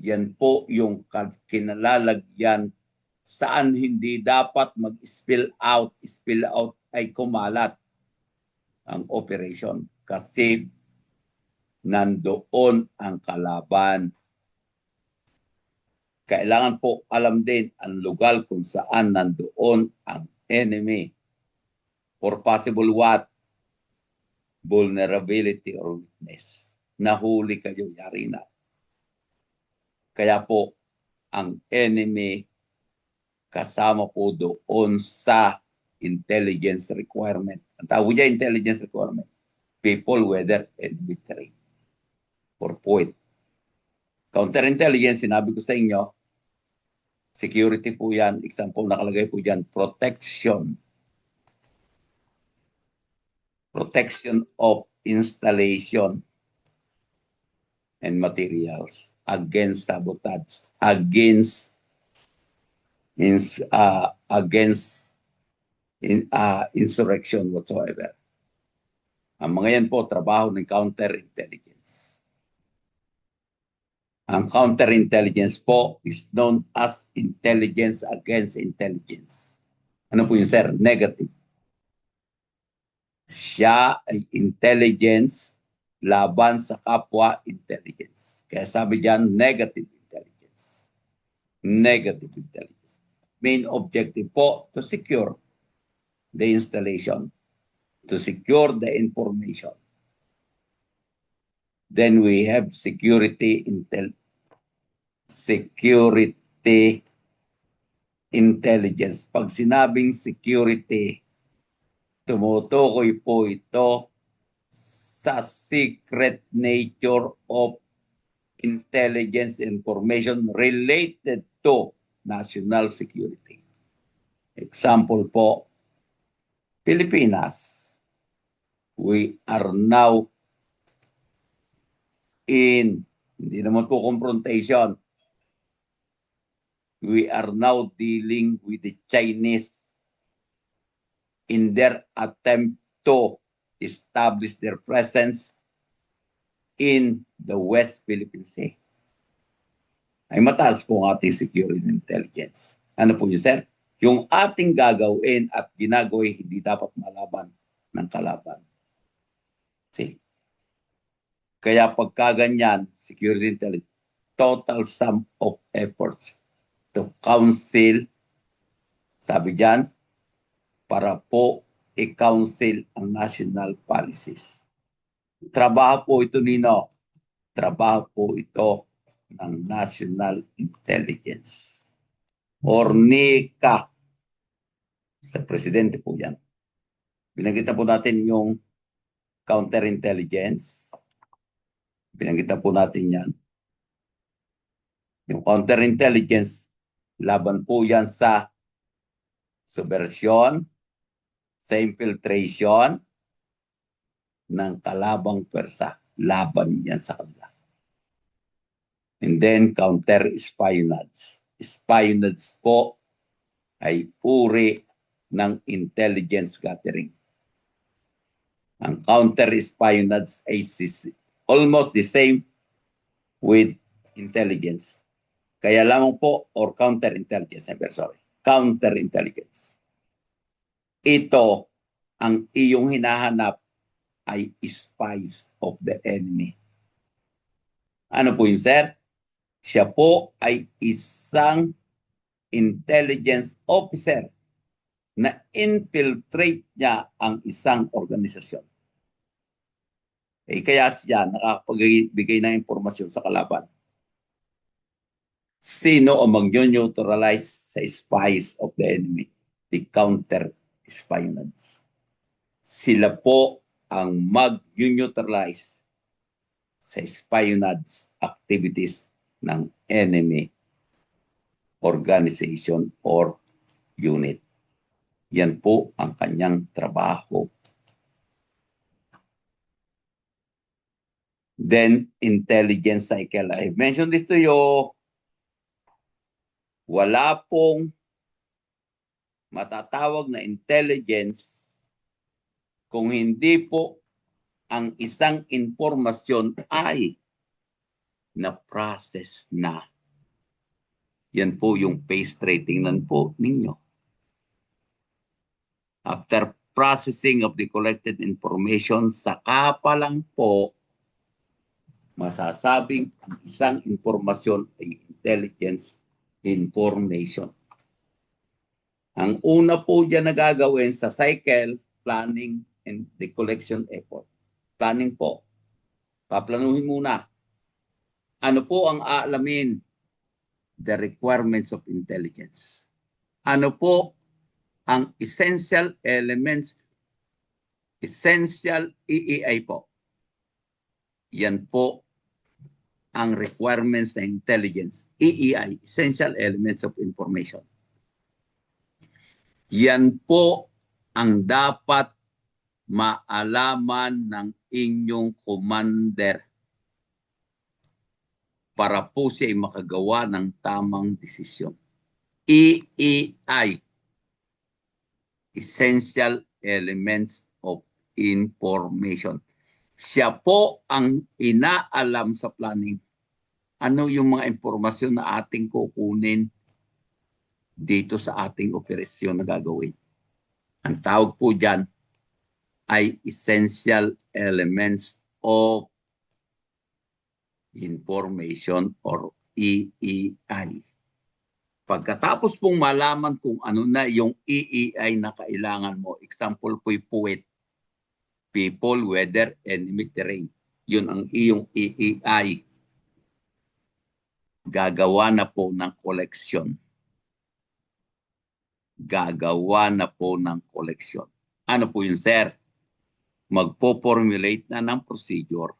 Yan po yung kinalalagyan saan hindi dapat mag-spill out. Spill out ay kumalat ang operation kasi nandoon ang kalaban. Kailangan po alam din ang lugar kung saan nandoon ang enemy. For possible what? Vulnerability or weakness. Nahuli kayo, yari na. Kaya po, ang enemy kasama po doon sa intelligence requirement. Ang tawag niya intelligence requirement. People, weather, and military. For point. Counterintelligence, sinabi ko sa inyo, security po yan. Example, nakalagay po dyan, protection. Protection of installation and materials against sabotage, against insurrection whatsoever. Ang mga yan po, trabaho ng counterintelligence. Ang counterintelligence po is known as intelligence against intelligence. Ano po yun, sir? Negative. Siya ay intelligence laban sa kapwa intelligence. Kaya sabi diyan, negative intelligence. Negative intelligence. Main objective po to secure the installation, to secure the information. Then we have security intelligence. Pag sinabing security, tumutukoy po ito sa secret nature of intelligence information related to national security. Example po, Pilipinas. We are now hindi naman po confrontation. We are now dealing with the Chinese in their attempt to establish their presence in the West Philippine Sea. Ay mataas po ang ating security intelligence. Ano po yun, sir? Yung ating gagawin at ginagawin hindi dapat malaban ng kalaban. See? Kaya pagkaganyan, security intelligence, total sum of efforts to counsel, sabi dyan, para po i-counsel ang national policies. Trabaho po ito, Nino. Trabaho po ito ng National Intelligence. Or NICA. Sa presidente po yan. Binanggit po natin yung counterintelligence. Binanggit po natin yan. Yung counterintelligence, laban po yan sa subversion, sa infiltration ng kalabang pwersa. Laban yan sa kanila. And then counter-espionage. Espionage po ay uri ng intelligence gathering. Ang counter-espionage ay almost the same with intelligence. Kaya lamang po, or counter-intelligence, sorry, counter-intelligence. Ito, ang iyong hinahanap ay spies of the enemy. Ano po yun, sir? Siya po ay isang intelligence officer na infiltrate niya ang isang organisasyon. Kaya siya nakakapagbigay ng impormasyon sa kalaban. Sino ang mag-neutralize sa spies of the enemy? The counter-espionage. Sila po ang mag-neutralize sa espionage activities ng enemy organization or unit. Yan po ang kanyang trabaho. Then, intelligence cycle. I mentioned this to you. Wala pong matatawag na intelligence kung hindi po ang isang informasyon ay na-process na. Yan po yung phase rating nan po ninyo. After processing of the collected information, saka pa lang po masasabing ang isang informasyon ay intelligence information. Ang una po dyan na gagawin sa cycle, planning and the collection effort. Planning po. Paplanuhin muna. Ano po ang aalamin? The requirements of intelligence. Ano po ang essential elements, essential EEI po. Yan po ang requirements ng intelligence. EEI, essential elements of information. Yan po ang dapat maalaman ng inyong commander para po siya ay makagawa ng tamang desisyon. EEI, essential elements of information. Siya po ang inaalam sa planning. ano yung mga impormasyon na ating kukunin dito sa ating operasyon na gagawin. Ang tawag po dyan ay essential elements of information or EEI. Pagkatapos pong malaman kung ano na yung EEI na kailangan mo, example po yung PUWET, people, weather, and terrain. Yun ang iyong EEI. Gagawa na po ng koleksyon. Gagawa na po ng koleksyon. Ano po yun, sir? Magpo-formulate na ng procedure.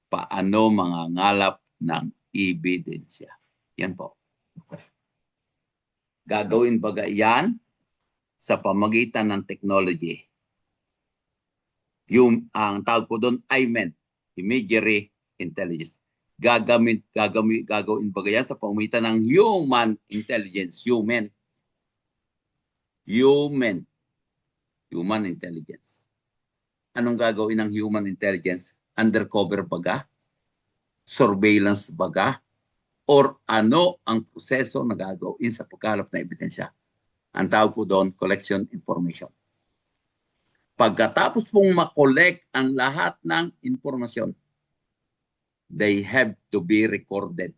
Paano mangangalap ng ebidensya. Yan po. Gagawin baga yan sa pamagitan ng technology. Yung ang tawag po doon, IMEN, Imagery Intelligence. Gagawin baga yan sa pamagitan ng human intelligence. Human intelligence. Anong gagawin ng human intelligence? Undercover baga? Surveillance baga? Or ano ang proseso na gagawin sa pagkalap na ebidensya? Ang tawag po doon, collection information. Pagkatapos pong makolek ang lahat ng informasyon, they have to be recorded.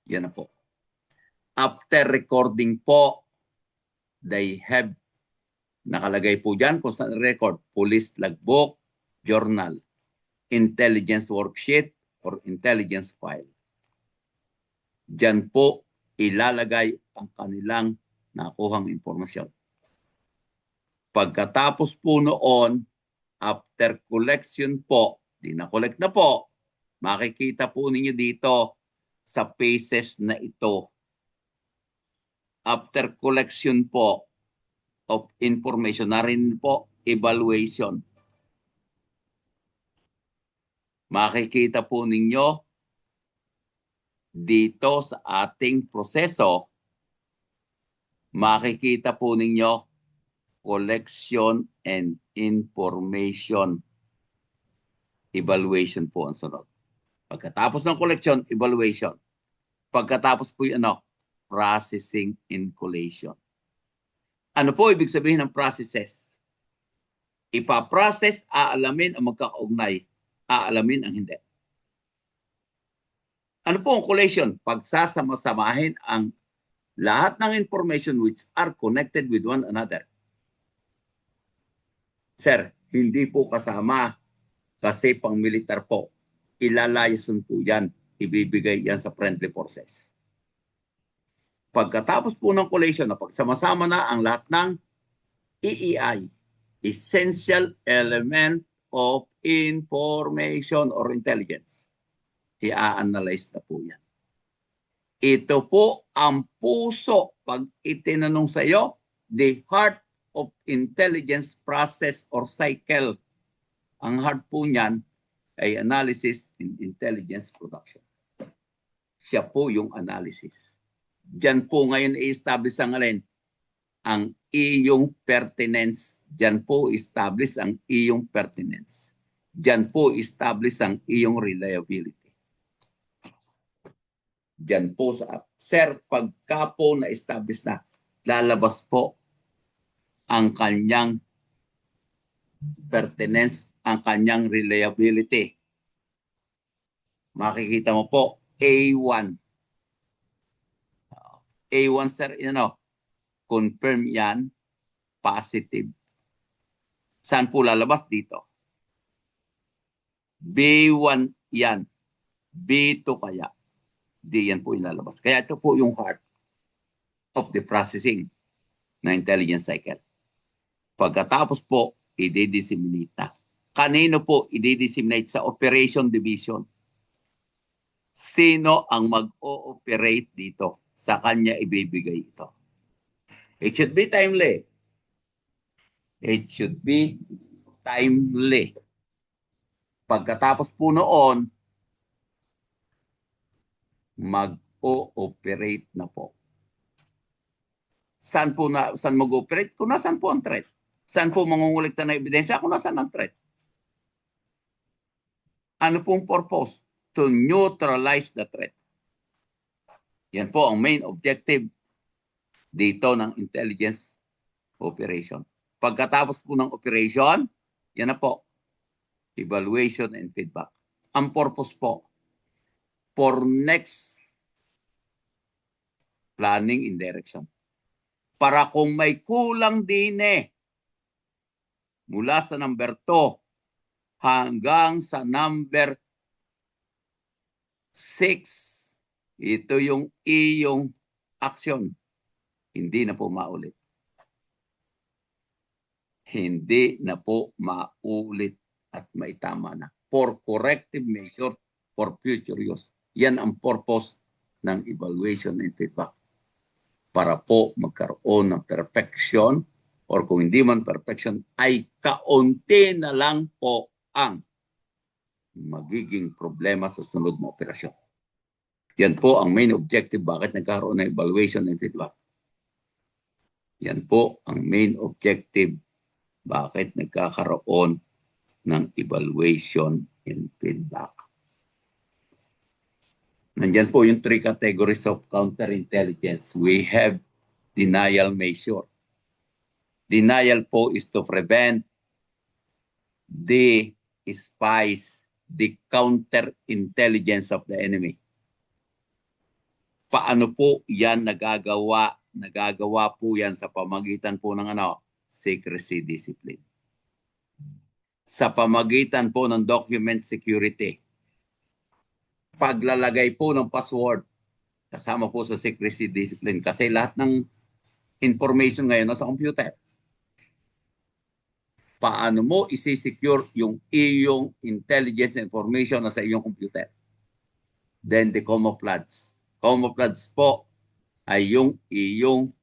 Yan na po. After recording po, they have, nakalagay po dyan kung saan record, police logbook, journal, intelligence worksheet, or intelligence file. Diyan po ilalagay ang kanilang nakuhang impormasyon. Pagkatapos po noon, after collection po, di na-collect na po, makikita po ninyo dito sa phases na ito. After collection po of information, na rin po evaluation. Makikita po ninyo dito sa ating proseso, makikita po ninyo collection and information. Evaluation po ang sunod. Pagkatapos ng collection, evaluation. Pagkatapos po yung processing and collation. Ano po ibig sabihin ng processes? Ipaprocess, aalamin ang magkakaugnay, aalamin ang hindi. Ano po ang collation? Pagsasama-samahin ang lahat ng information which are connected with one another. Sir, hindi po kasama kasi pang militar po. Ilalayasan po yan. Ibibigay yan sa friendly forces. Pagkatapos po ng collation na pagsama-sama na ang lahat ng EEI, essential element of information or intelligence, i-analyze na po yan. Ito po ang puso pag itinanong sa iyo, the heart of intelligence process or cycle. Ang heart po niyan ay analysis and intelligence production. Siya po yung analysis. Diyan po ngayon i-establish ang alin? Ang iyong pertinence. Diyan po establish ang iyong pertinence. Diyan po establish ang iyong reliability. Diyan po sa sir, pagka po na-establish na, lalabas po ang kanyang pertinence, ang kanyang reliability. Makikita mo po, A1. A1, sir, confirm yan, positive. Saan po lalabas? Dito. B1 yan. B2 kaya. Di yan po ilalabas. Kaya ito po yung heart of the processing na intelligence cycle. Pagkatapos po, i-disseminate na. Kanino po i-disseminate? Sa operation division. Sino ang mag-ooperate dito? Sa kanya ibibigay ito. It should be timely. It should be timely. Pagkatapos po noon, mag-ooperate na po. Saan mag-ooperate? Kung nasaan po ang threat. Saan po mangungulikta ng ebidensya? Kung nasaan ang threat. Ano pong purpose? to neutralize the threat. Yan po ang main objective dito ng intelligence operation. Pagkatapos po ng operation, yan na po, evaluation and feedback. Ang purpose po, for next planning in direction. Para kung may kulang din mula sa number 2 hanggang sa number 6, ito yung iyong action. Hindi na po maulit. Hindi na po maulit at maitama na. For corrective measure for future use. Yan ang purpose ng evaluation and feedback. Para po magkaroon ng perfection or kung hindi man perfection ay kaunti na lang po ang magiging problema sa sunod na operasyon. Yan po ang main objective bakit nagkaroon ng evaluation and feedback. Yan po ang main objective bakit nagkakaroon ng evaluation and feedback. Nandyan po yung 3 categories of counterintelligence. We have denial measure. Denial po is to prevent the spies, the counterintelligence of the enemy. Paano po yan nagagawa? Nagagawa po yan sa pamagitan po ng secrecy discipline. Sa pamagitan po ng document security. Paglalagay po ng password kasama po sa secrecy discipline kasi lahat ng information ngayon nasa computer. Paano mo isi-secure yung iyong intelligence information nasa iyong computer? Then the camouflage. Camouflage po ay yung iyong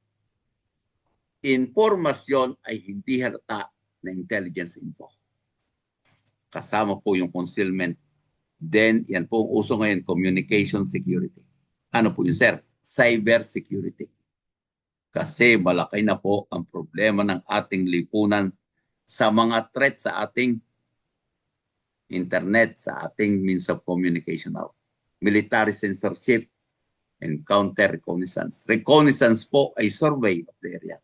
informasyon ay hindi halata na intelligence info. Kasama po yung concealment. Then, yan po ang uso ngayon, communication security. Ano po yun, sir? Cyber security. Kasi malaki na po ang problema ng ating lipunan sa mga threat sa ating internet, sa ating means of communication now. Military censorship and counter reconnaissance. Reconnaissance po ay survey of the area.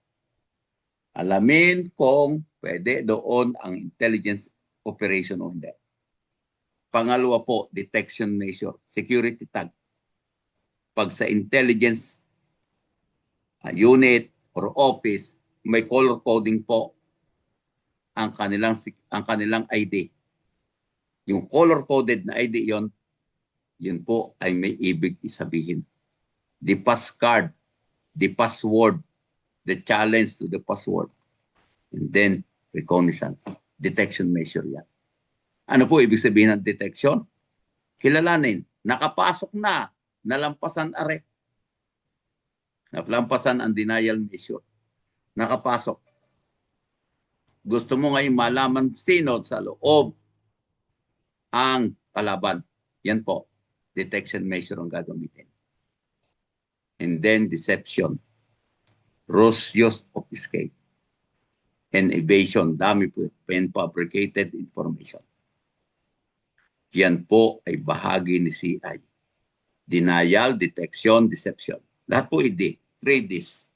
Alamin kung pwede doon ang intelligence operation o hindi. Pangalawa po, detection measure, security tag. Pag sa intelligence unit or office, may color coding po ang kanilang ID. Yung color coded na ID yun po ay may ibig isabihin. The passcard, the password, the challenge to the password, and then reconnaissance, detection measure yan. Ano po ibig sabihin ng detection? Kilalanin, nakapasok na, nalampasan arrest. Nalampasan ang denial measure. Nakapasok. Gusto mo ngayon malaman sino sa loob ang kalaban. Yan po, detection measure ang gagamitin. And then deception. Ruse of escape. And evasion, dami po, pen fabricated information. Yan po ay bahagi ni CI. Denial, detection, deception. Lahat po ID. 3Ds.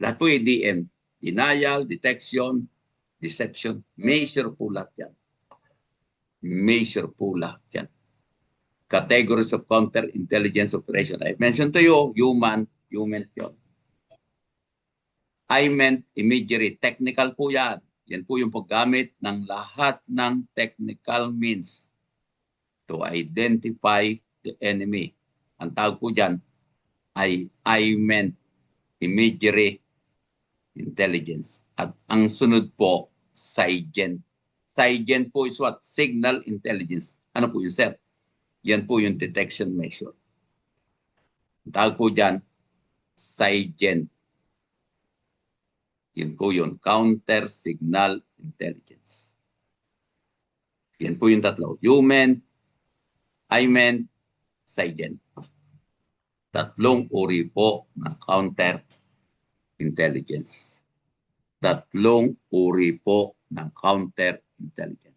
Lahat po IDM. Denial, detection, deception. Measure po lahat yan. Measure po lahat yan. Categories of counterintelligence operation. I mentioned to you, human yun. I meant imagery. Technical po yan. Yan po yung paggamit ng lahat ng technical means to identify the enemy. Ang tawag po dyan ay I meant imagery intelligence. At ang sunod po, SIGINT. SIGINT po is what? Signal intelligence. Ano po yun, sir? Yan po yung detection measure. Ang tawag po dyan, SIGINT. Yan po yun, counter signal intelligence. Yan po yung tatlo. Human, I meant, SIGINT. Tatlong uri po ng counter intelligence. Tatlong uri po ng counter intelligence.